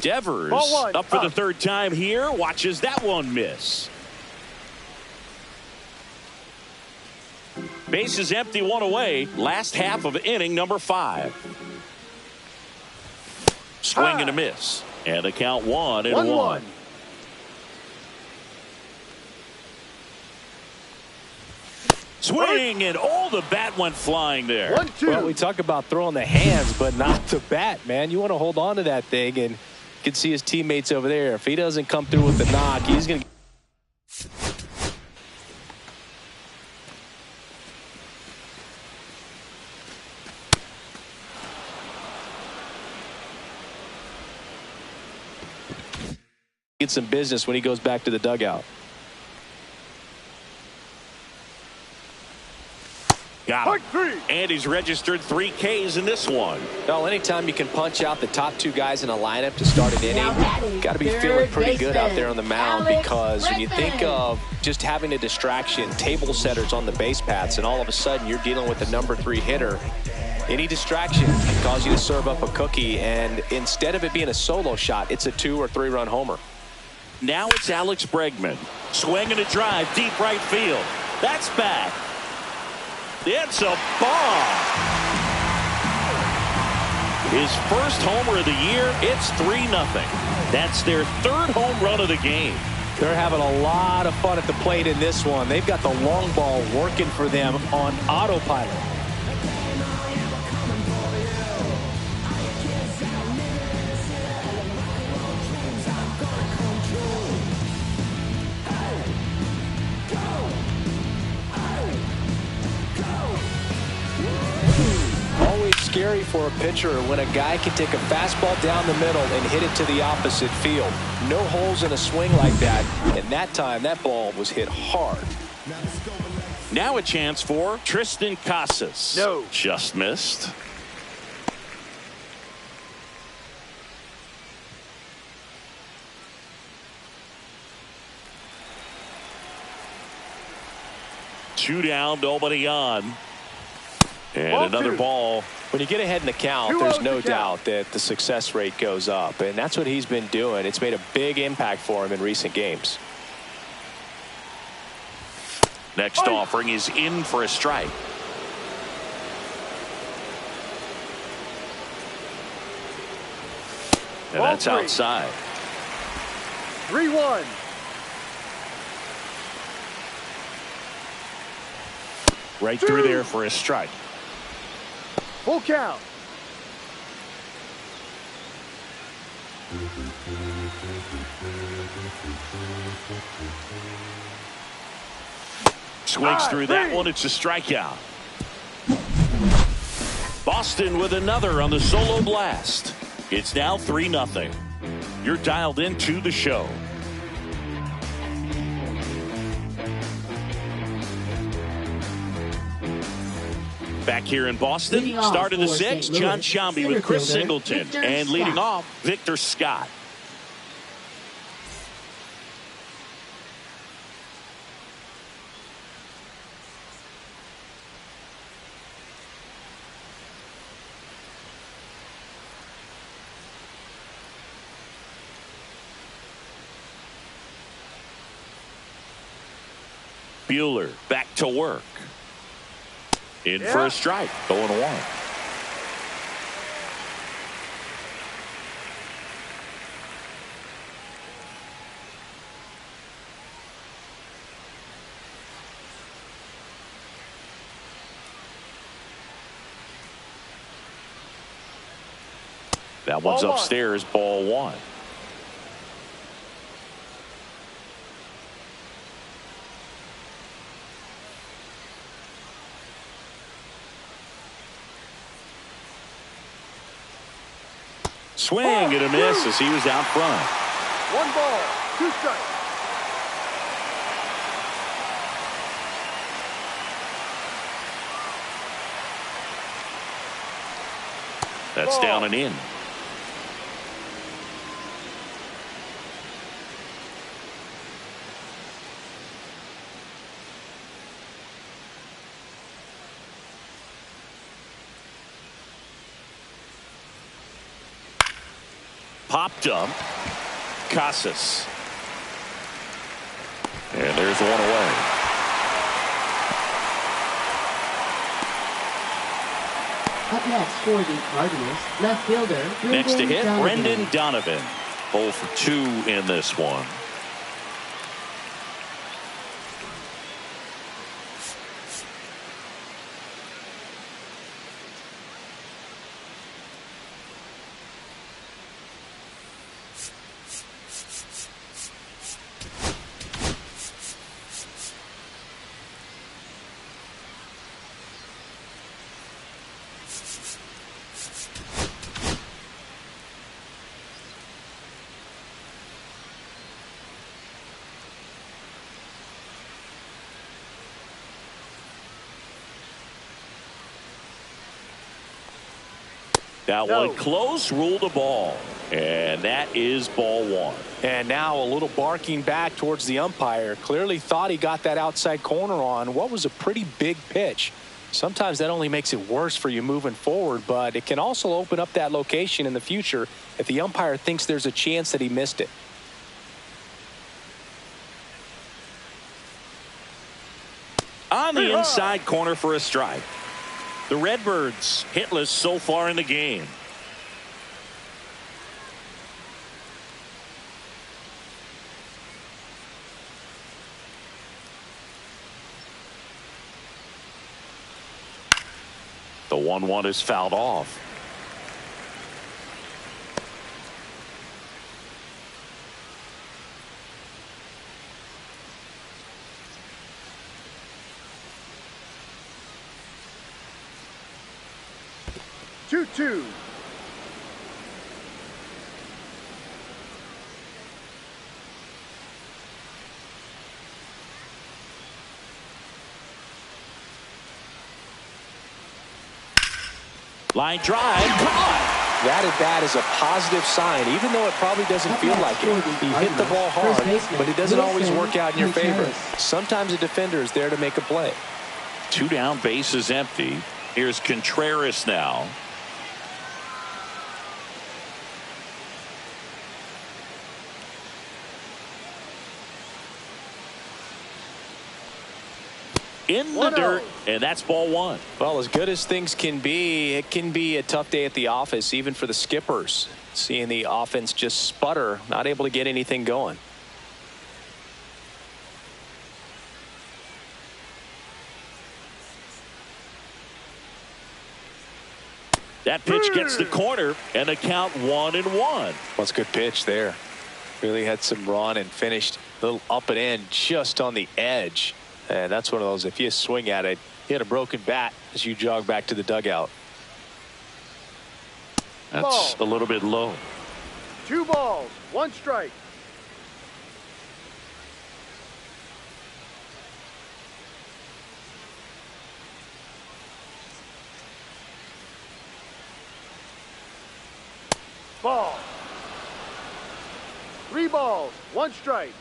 Devers up for the third time here. Watches that one miss. Base is empty, one away. Last half of inning number 5. Swing and a miss. And the count 1-1. Swing, and the bat went flying there. Well, we talk about throwing the hands, but not the bat, man. You want to hold on to that thing, and you can see his teammates over there. If he doesn't come through with the knock, he's going to get some business when he goes back to the dugout. Got him. And he's registered 3 Ks in this one. Well, anytime you can punch out the top 2 guys in a lineup to start an inning, got to be feeling pretty good out there on the mound, because when you think of just having a distraction, table setters on the base paths, and all of a sudden you're dealing with the number 3 hitter, any distraction can cause you to serve up a cookie, and instead of it being a solo shot, it's a 2 or 3 run homer. Now it's Alex Bregman. Swing and a drive, deep right field. That's back. It's a bomb. His first homer of the year. It's 3-0. That's their 3rd home run of the game. They're having a lot of fun at the plate in this one. They've got the long ball working for them on autopilot. Scary for a pitcher when a guy can take a fastball down the middle and hit it to the opposite field. No holes in a swing like that, and that time that ball was hit hard. Now a chance for Tristan Casas. No. Just missed. Two down, nobody on. And another ball. When you get ahead in the count, there's no doubt that the success rate goes up, and that's what he's been doing. It's made a big impact for him in recent games. Next offering is in for a strike. And that's outside. 3-1. Right through there for a strike. Full count. Swings through that one. It's a strikeout. Boston with another on the solo blast. It's now 3-0. You're dialed into the show. Back here in Boston, start of the 6th, John Sciambi with Chris Singleton. And leading off, Victor Scott. Buehler back to work. In for a strike. 0-1. That one's upstairs. Ball 1. Swing and a miss as he was out front. 1 ball, 2 strikes. That's down and in. pop dump. Casas. And there's one away. Up next for the Cardinals, left fielder Next to hit, Brendan Donovan. 0 for 2 in this one. That one close, ruled a ball. And that is ball one. And now a little barking back towards the umpire. Clearly thought he got that outside corner on what was a pretty big pitch. Sometimes that only makes it worse for you moving forward, but it can also open up that location in the future if the umpire thinks there's a chance that he missed it. On the inside corner for a strike. The Redbirds hitless so far in the game. The 1-1 is fouled off. Two. Line drive, caught. That at bat is a positive sign, even though it probably doesn't feel like it. He hit the ball hard, but it doesn't always work out in your favor. Sometimes a defender is there to make a play. 2 down, bases empty. Here's Contreras now. In the dirt, and that's ball one. Well, as good as things can be, it can be a tough day at the office, even for the skippers. Seeing the offense just sputter, not able to get anything going. That pitch gets the corner, and the count 1-1. Well, it's a good pitch there. Really had some run and finished a little up and in just on the edge. And that's one of those, if you swing at it, hit a broken bat as you jog back to the dugout. That's a little bit low. 2 balls, 1 strike. Ball. 3 balls, 1 strike.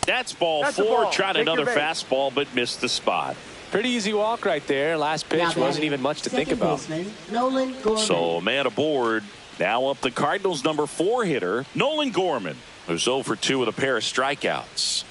That's ball 4. Tried another fastball, but missed the spot. Pretty easy walk right there. Last pitch wasn't even much to think about. So a man aboard. Now up the Cardinals' number 4 hitter, Nolan Gorman, who's 0 for 2 with a pair of strikeouts.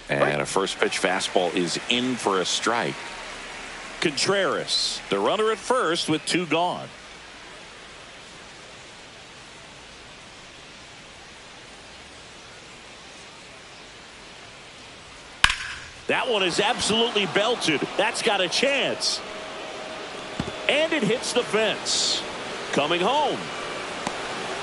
And a first pitch fastball is in for a strike. Contreras, the runner at first with 2 gone. That one is absolutely belted. That's got a chance. And it hits the fence. Coming home.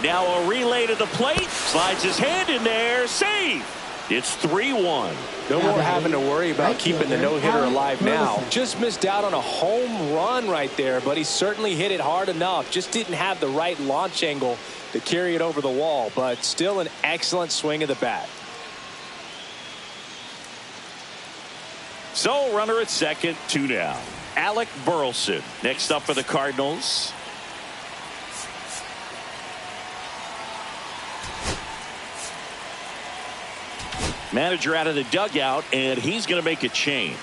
Now a relay to the plate. Slides his hand in there. Save. It's 3-1. No more having to worry about keeping the no-hitter alive now. Just missed out on a home run right there, but he certainly hit it hard enough. Just didn't have the right launch angle to carry it over the wall, but still an excellent swing of the bat. So runner at second, 2 down. Alec Burleson next up for the Cardinals. Manager out of the dugout, and he's going to make a change.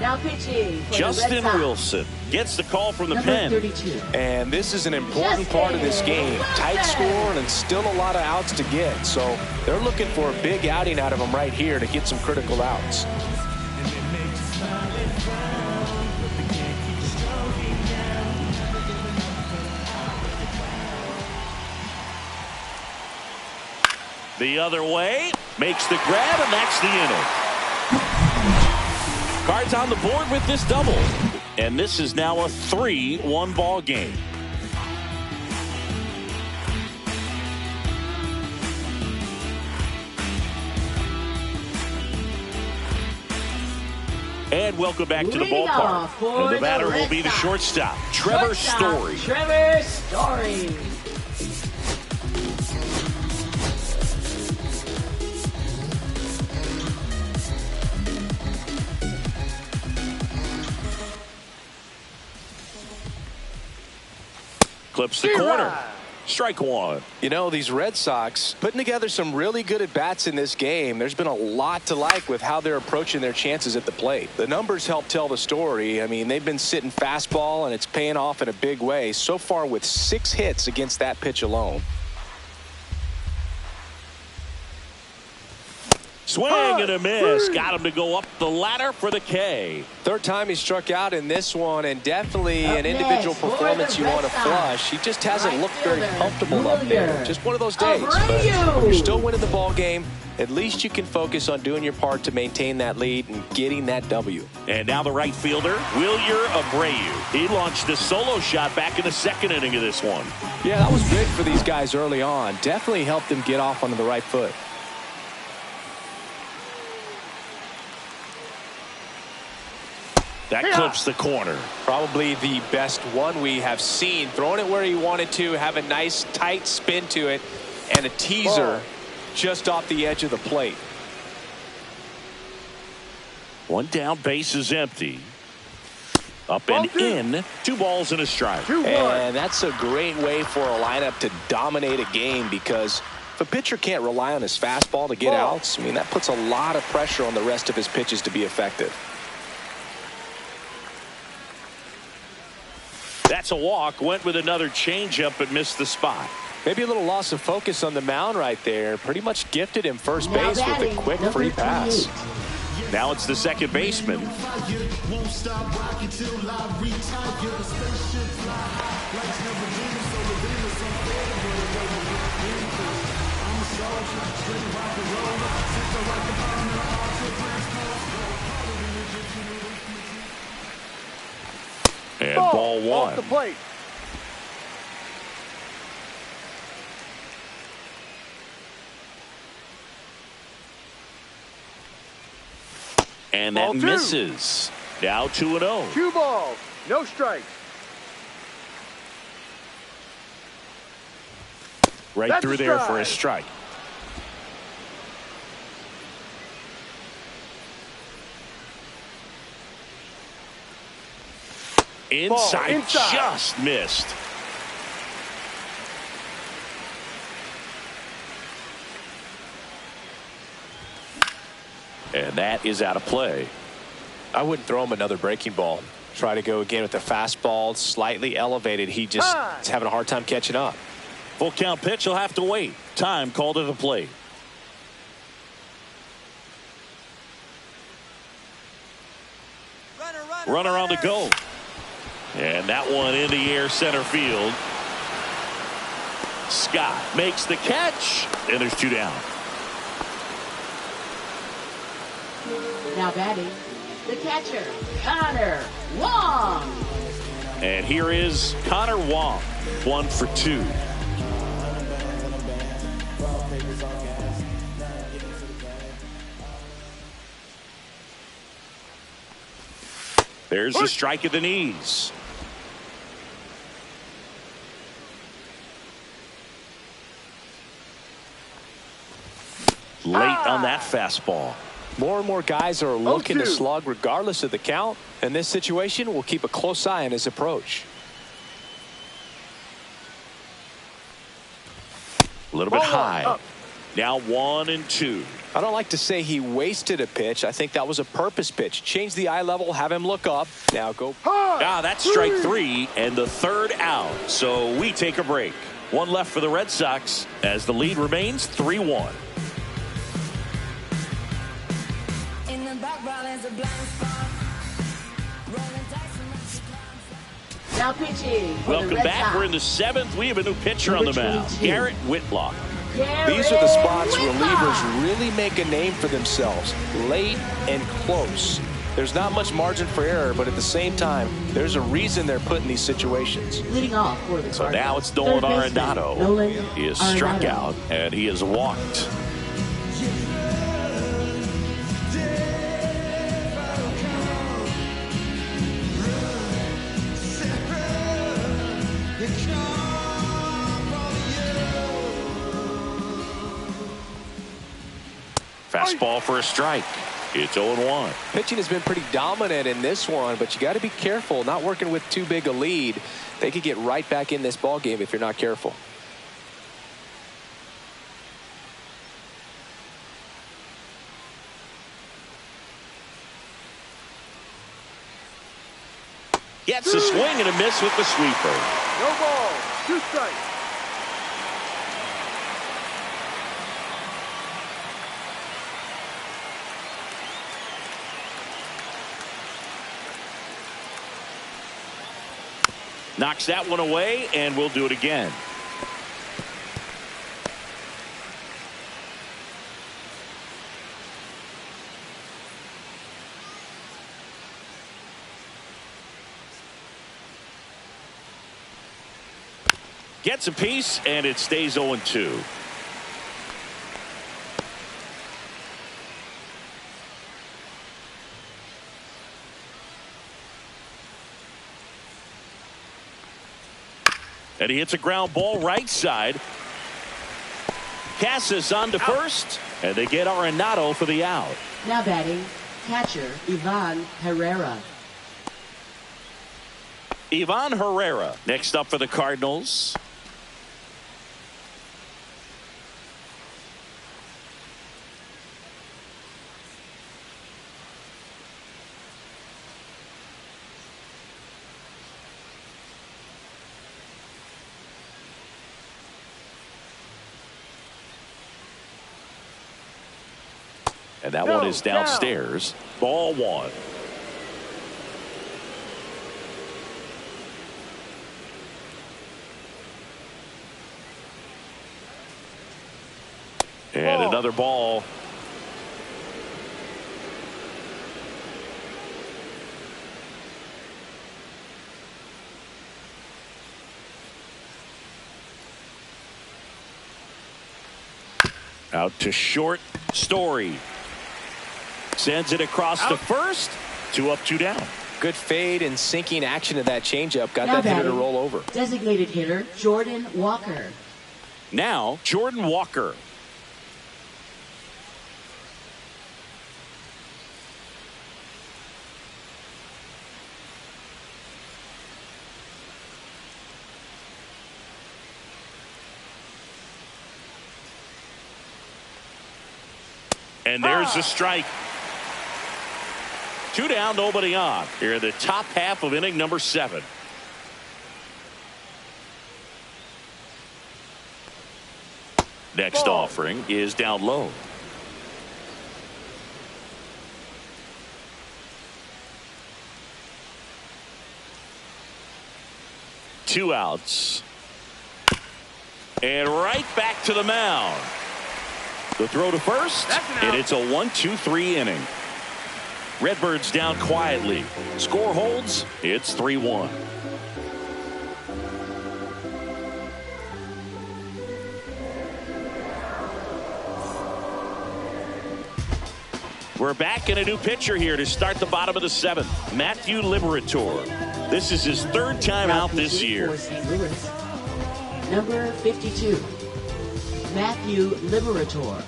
Now pitching for Justin Wilson gets the call from the pen. 32. And this is an important part of this game. Tight score and still a lot of outs to get. So they're looking for a big outing out of him right here to get some critical outs. The other way, makes the grab, and that's the inning. Cards on the board with this double. And this is now a 3-1 ball game. And welcome back to the ballpark. And the batter will be the shortstop, Trevor Story. Trevor Story. Clips the corner. Strike one. You know, these Red Sox putting together some really good at-bats in this game. There's been a lot to like with how they're approaching their chances at the plate. The numbers help tell the story. I mean, they've been sitting fastball, and it's paying off in a big way. So far with 6 hits against that pitch alone. Swing and a miss. Got him to go up the ladder for the K. Third time he struck out in this one, and definitely an individual performance you want to flush. He just hasn't looked very comfortable up there. Just one of those days. But when you're still winning the ball game, at least you can focus on doing your part to maintain that lead and getting that W. And now the right fielder, Wilyer Abreu. He launched a solo shot back in the second inning of this one. Yeah, that was big for these guys early on. Definitely helped them get off onto the right foot. That clips the corner. Probably the best one we have seen. Throwing it where he wanted to, have a nice tight spin to it, and a teaser just off the edge of the plate. One down, base is empty. Up and in, 2 balls and a strike. And that's a great way for a lineup to dominate a game, because if a pitcher can't rely on his fastball to get outs, I mean, that puts a lot of pressure on the rest of his pitches to be effective. That's a walk. Went with another changeup but missed the spot. Maybe a little loss of focus on the mound right there. Pretty much gifted him first base with a quick free pass. Now it's the second baseman. And ball one. Off the plate. And that misses. Now 2-0. 2 balls, no strikes. Right through there for a strike. Inside, just missed. And that is out of play. I wouldn't throw him another breaking ball. Try to go again with the fastball, slightly elevated. He just is having a hard time catching up. Full count pitch, he'll have to wait. Time called at the plate. Runner on the go. And that one in the air center field. Scott makes the catch, and there's 2 down. Now batting, the catcher, Connor Wong. And here is Connor Wong, 1 for 2. There's a strike at the knees. Late on that fastball. More and more guys are looking to slug regardless of the count. In this situation, we'll keep a close eye on his approach. A little bit high. Now 1-2. I don't like to say he wasted a pitch. I think that was a purpose pitch. Change the eye level, have him look up. Now go. That's strike 3 and the 3rd out. So we take a break. 1 left for the Red Sox as the lead remains 3-1. In the background is a blind spot. Rolling dice. Now pitching. Welcome back. We're in the 7th. We have a new pitcher on the mound, Garrett Whitlock. These are the spots relievers really make a name for themselves. Late and close. There's not much margin for error, but at the same time, there's a reason they're put in these situations. Leading off for the So now it's Nolan Arenado. He is struck out, and he is walked. Fastball for a strike. It's 0-1. Pitching has been pretty dominant in this one, but you got to be careful. Not working with too big a lead. They could get right back in this ball game if you're not careful. Gets a swing and a miss with the sweeper. No ball. 2 strikes. Knocks that one away, and we'll do it again. Gets a piece, and it stays 0-2. And he hits a ground ball right side. Casas on to first, and they get Arenado for the out. Now batting, catcher, Ivan Herrera. Ivan Herrera next up for the Cardinals. And that one is downstairs. Ball 1. And another ball. Out to short. Story sends it across to first. 2 up, 2 down. Good fade and sinking action of that changeup. Got Now that hitter to batting, roll over. designated hitter, Jordan Walker. Now Jordan Walker. And there's a strike. 2 down, nobody on. Here in the top half of inning number 7. Next offering is down low. Two outs. And right back to the mound. The throw to first, and it's a 1-2-3 inning. Redbirds down quietly. Score holds. It's 3-1. We're back in a new pitcher here to start the bottom of the seventh. Matthew Liberatore. This is his third time out this year. For St. Louis, number 52, Matthew Liberatore.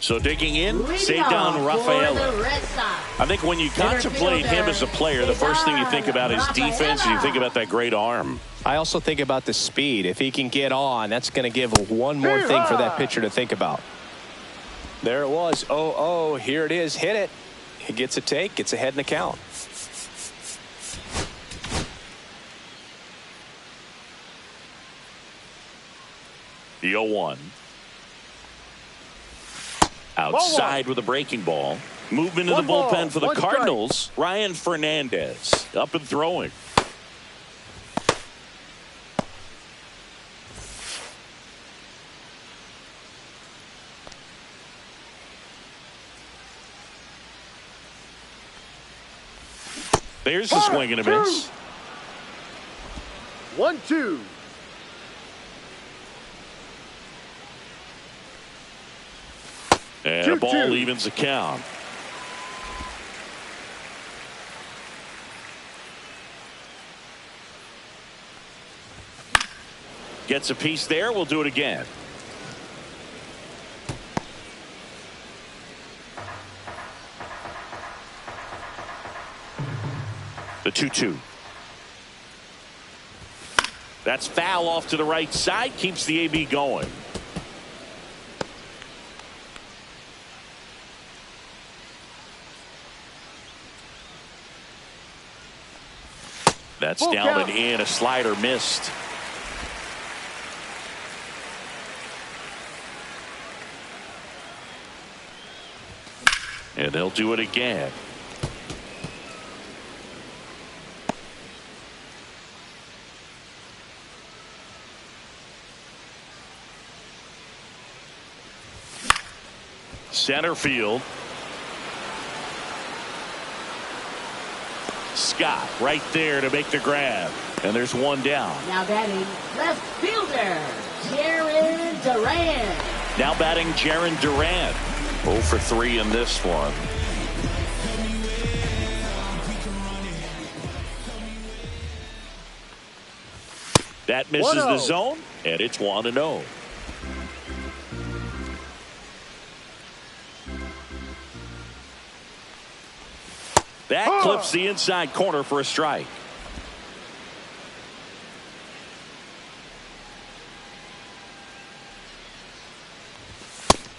So digging in, Leading Cedar off for Rafaela. the Red Sox. I think when you contemplate him as a player, the first thing you think about is defense, and you think about that great arm. I also think about the speed. If he can get on, that's going to give one more thing for that pitcher to think about. There it was. Oh, here it is. Hit it. He gets a take, gets ahead in the count. The 0-1. Outside with a breaking ball. Movement in the bullpen for the Cardinals. Ryan Fernandez up and throwing. There's the swing and a miss. 1-2. And a ball evens the count. Gets a piece there. We'll do it again. The 2-2. That's foul off to the right side. Keeps the AB going. That's down and in. A slider missed. And they'll do it again. Center field. Scott right there to make the grab. And there's one down. Now batting left fielder, Jaron Durant. Now batting Jaron Durant. 0 for 3 in this one. That misses the zone, and it's 1-0. That clips the inside corner for a strike.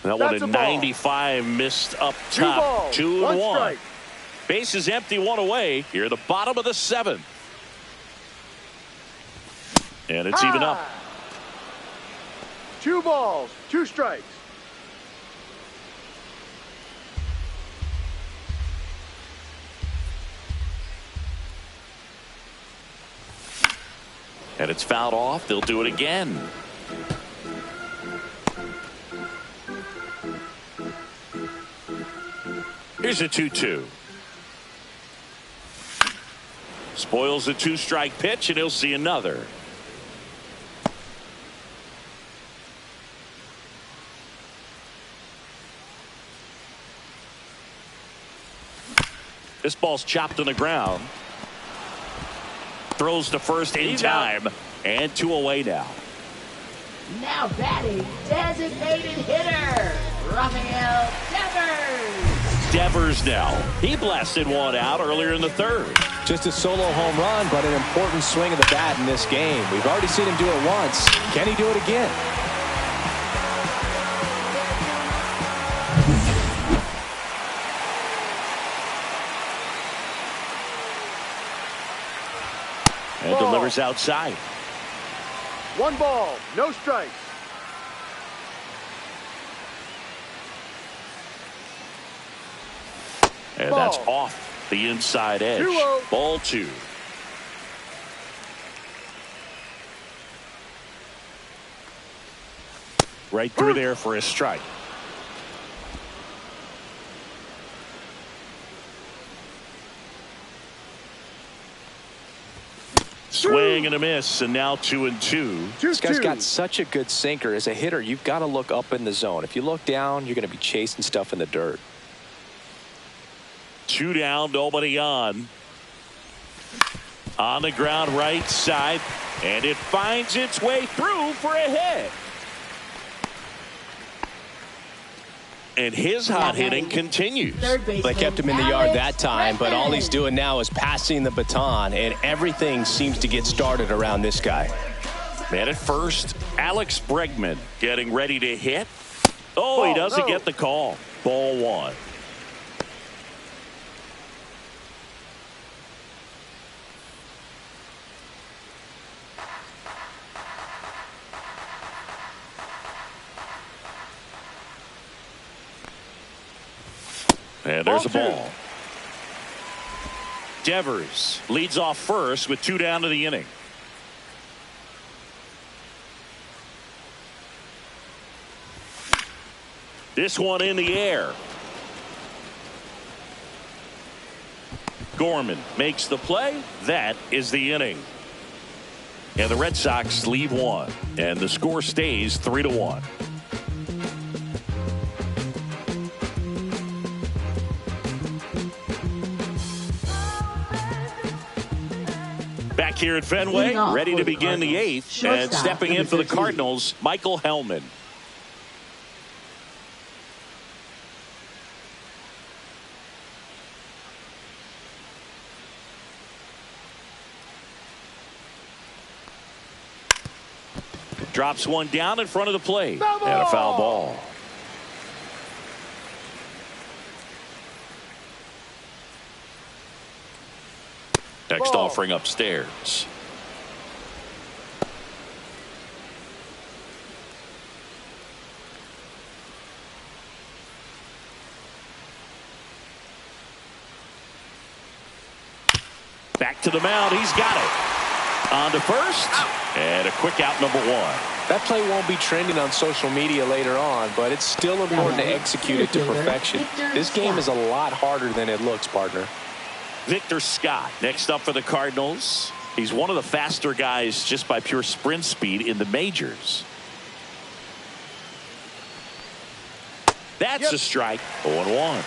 That one at 95 missed up top. 2-1. Base is empty, one away. Here at the bottom of the seventh. And it's even up. 2 balls, 2 strikes. And it's fouled off. They'll do it again. Here's a 2-2. Spoils a 2-strike pitch, and he'll see another. This ball's chopped on the ground. Throws to first in time, and 2 away now. Now batting designated hitter, Rafael Devers. Devers now. He blasted one out earlier in the third. Just a solo home run, but an important swing of the bat in this game. We've already seen him do it once. Can he do it again? And delivers outside. 1 ball, no strikes. And that's off the inside edge. 2-0. Ball 2. Right through there for a strike. Swing and a miss, and now 2-2. This guy's got such a good sinker. As a hitter, you've got to look up in the zone. If you look down, you're going to be chasing stuff in the dirt. 2 down, nobody on. On the ground, right side, and it finds its way through for a hit. And his hot hitting continues. They kept him in the yard that time, but all he's doing now is passing the baton, and everything seems to get started around this guy. Man at first, Alex Bregman getting ready to hit. Oh, he doesn't get the call. Ball 1. And there's a ball. Devers leads off first with 2 down to the inning. This one in the air. Gorman makes the play. That is the inning. And the Red Sox leave 1. And the score stays 3-1. Back here at Fenway, ready to begin the 8th, and stepping in for the Cardinals, Michael Hellman. Drops one down in front of the plate, and a foul ball. Next offering upstairs. Back to the mound. He's got it. On to first. And a quick out, number 1. That play won't be trending on social media later on, but it's still important to execute it to perfection. This game is a lot harder than it looks, partner. Victor Scott next up for the Cardinals. He's one of the faster guys just by pure sprint speed in the majors. That's a strike. 0-1.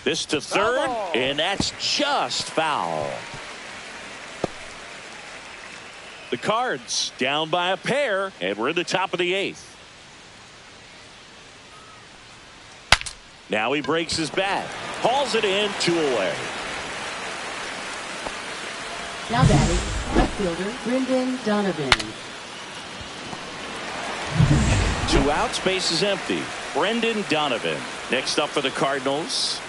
This to third, and that's just foul. The Cards down by a pair, and we're in the top of the 8th. Now he breaks his bat, hauls it in, 2 away. Now batting, left fielder Brendan Donovan. 2 outs, base is empty. Brendan Donovan next up for the Cardinals.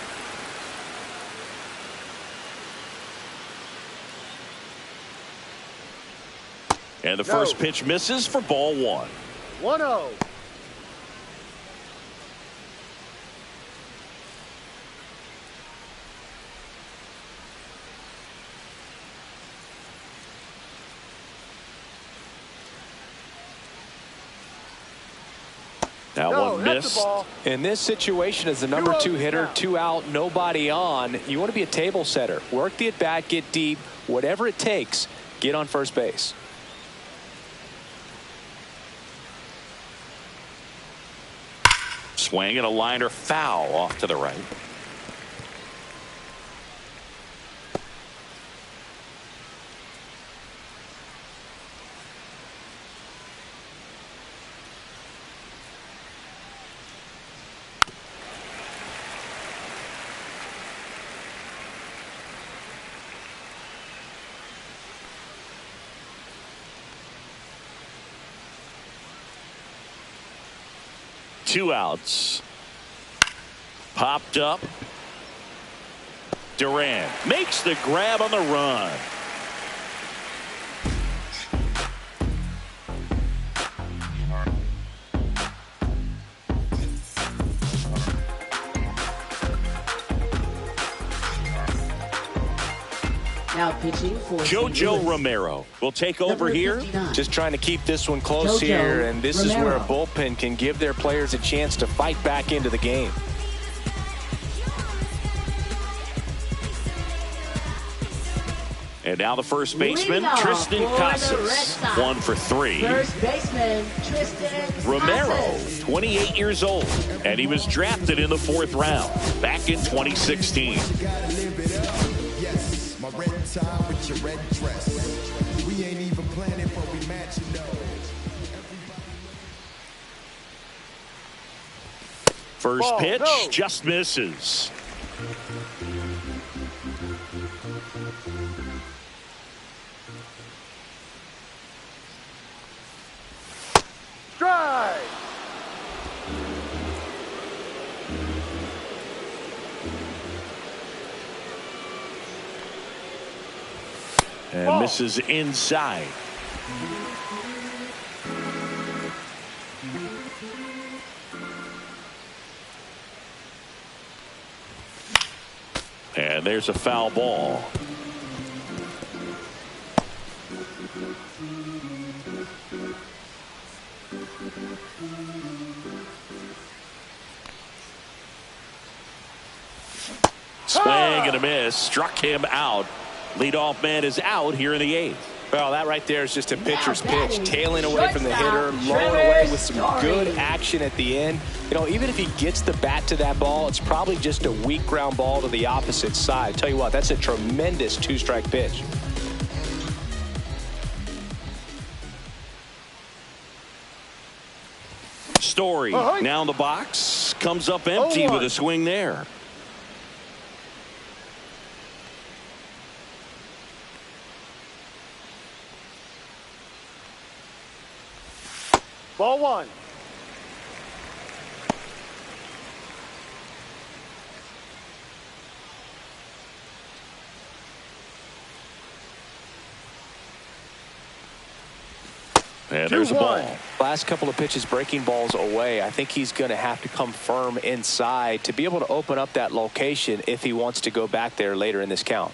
And the first pitch misses for ball 1. 1-0. That one missed. In this situation, as the number 2 hitter, 2 out, nobody on, you want to be a table setter. Work the at bat, get deep, whatever it takes, get on first base. Swing and a liner foul off to the right. Two outs. Popped up. Duran makes the grab on the run. Now pitching for JoJo Romero will take over here. Just trying to keep this one close here, and this is where a bullpen can give their players a chance to fight back into the game. And now the first baseman, Tristan Casas, 1 for 3. First baseman, Tristan Romero, 28 years old, and he was drafted in the 4th round back in 2016. Yes, my red tie with your red dress. We ain't even planning, but we match, you know. First Ball, pitch, no. just misses. Strike. And Ball. misses inside. And there's a foul ball. Swing and a miss. Struck him out. Leadoff man is out here in the 8th. Well, that right there is just a pitcher's pitch, tailing away from the hitter, lowering away with some good action at the end. You know, even if he gets the bat to that ball, it's probably just a weak ground ball to the opposite side. Tell you what, that's a tremendous 2-strike pitch. Story now in the box. Comes up empty with a swing there. Ball 1. And there's a ball. Last couple of pitches breaking balls away. I think he's going to have to come firm inside to be able to open up that location if he wants to go back there later in this count.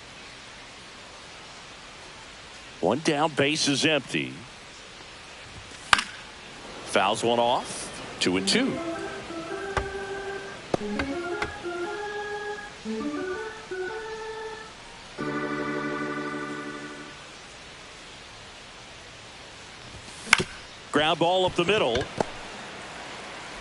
1 down, base is empty. Fouls one off. 2-2. Ground ball up the middle.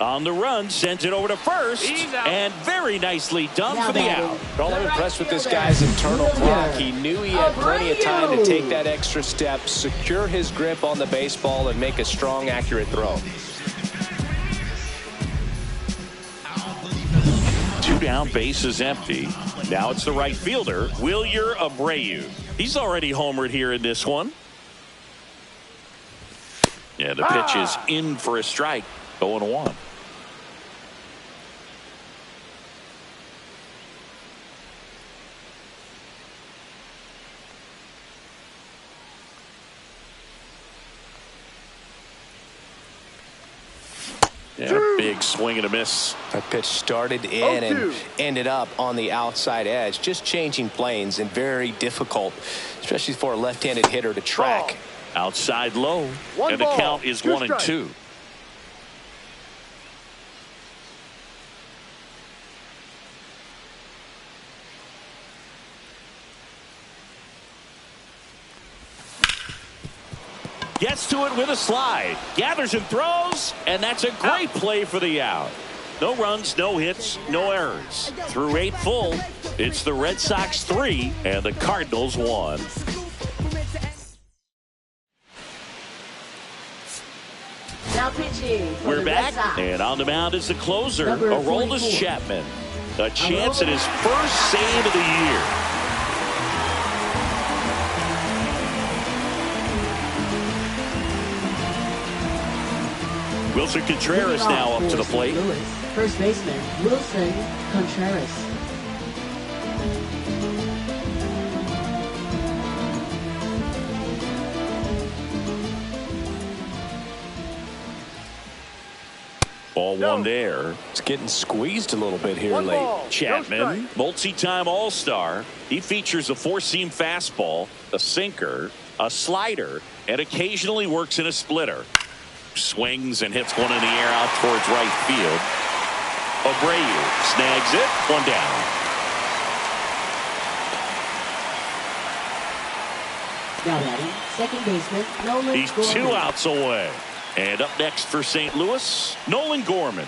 On the run, sends it over to first, and very nicely done for the out. Well, I'm impressed with this guy's internal clock. He knew he had plenty of time to take that extra step, secure his grip on the baseball, and make a strong, accurate throw. 2 down, base is empty. Now it's the right fielder, Wilyer Abreu. He's already homered here in this one. Yeah, the pitch is in for a strike. 0-1. Yeah, big swing and a miss. That pitch started in and ended up on the outside edge. Just changing planes and very difficult, especially for a left-handed hitter to track. Outside low, and the count is 1-2. Gets to it with a slide, gathers and throws, and that's a great play for the out. No runs, no hits, no errors. Through 8 full, it's the Red Sox 3 and the Cardinals 1. Now pitching. We're back, and on the mound is the closer, Aroldis Chapman. A chance at his first save of the year. Wilson Contreras now up to the plate. First baseman, Wilson Contreras. Ball one there. It's getting squeezed a little bit here One late. ball, Chapman, multi-time All-Star. He features a four-seam fastball, a sinker, a slider, and occasionally works in a splitter. Swings and hits one in the air out towards right field. Abreu snags it. One down. Now batting, second baseman, Nolan He's Gorman. 2 outs away. And up next for St. Louis, Nolan Gorman.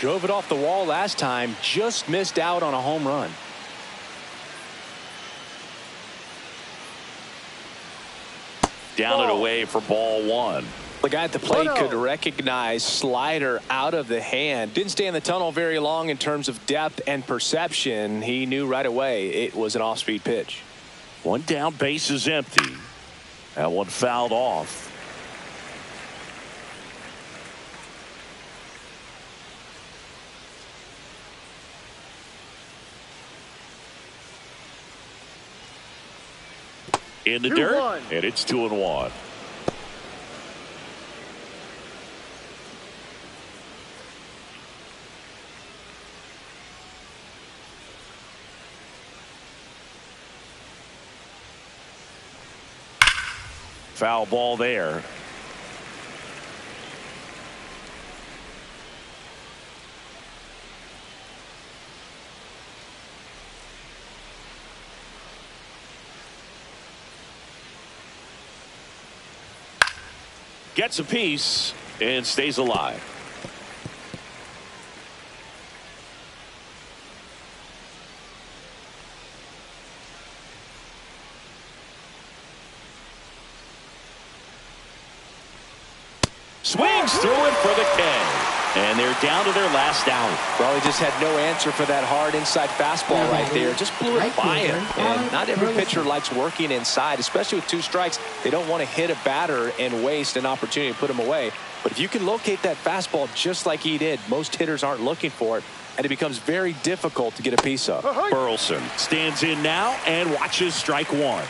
Drove it off the wall last time, just missed out on a home run. Down and away for ball one. The guy at the plate could recognize slider out of the hand. Didn't stay in the tunnel very long in terms of depth and perception. He knew right away it was an off-speed pitch. One down, base is empty. That one fouled off. In the dirt, and it's 2-1. Foul ball there. Gets a piece and stays alive. Swings through it for the K. And they're down to their last out. Well, he just had no answer for that hard inside fastball right there. Just blew it by him. And not every pitcher likes working inside, especially with 2 strikes. They don't want to hit a batter and waste an opportunity to put him away. But if you can locate that fastball just like he did, most hitters aren't looking for it, and it becomes very difficult to get a piece of. Burleson stands in now and watches strike one.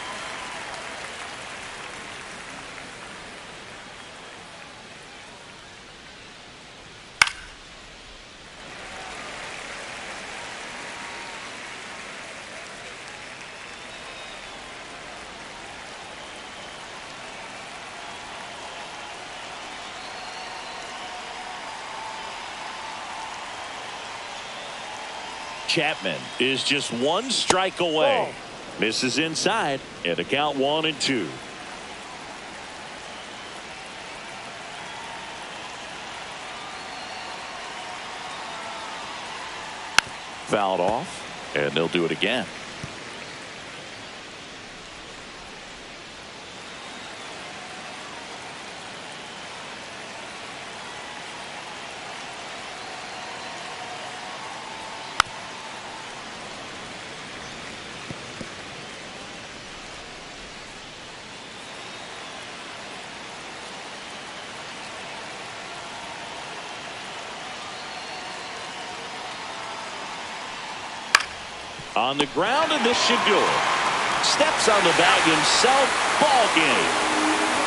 Chapman is just 1 strike away. Misses inside, and the count 1-2. Fouled off, and they'll do it again. On the ground, and this should do it. Steps on the bag himself. Ball game.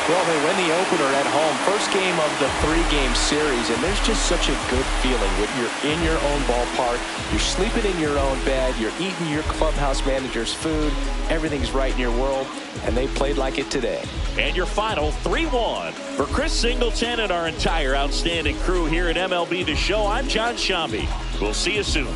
Well, they win the opener at home. First game of the 3-game series, and there's just such a good feeling when you're in your own ballpark. You're sleeping in your own bed. You're eating your clubhouse manager's food. Everything's right in your world, and they played like it today. And your final 3-1. For Chris Singleton and our entire outstanding crew here at MLB The Show, I'm John Shambi. We'll see you soon.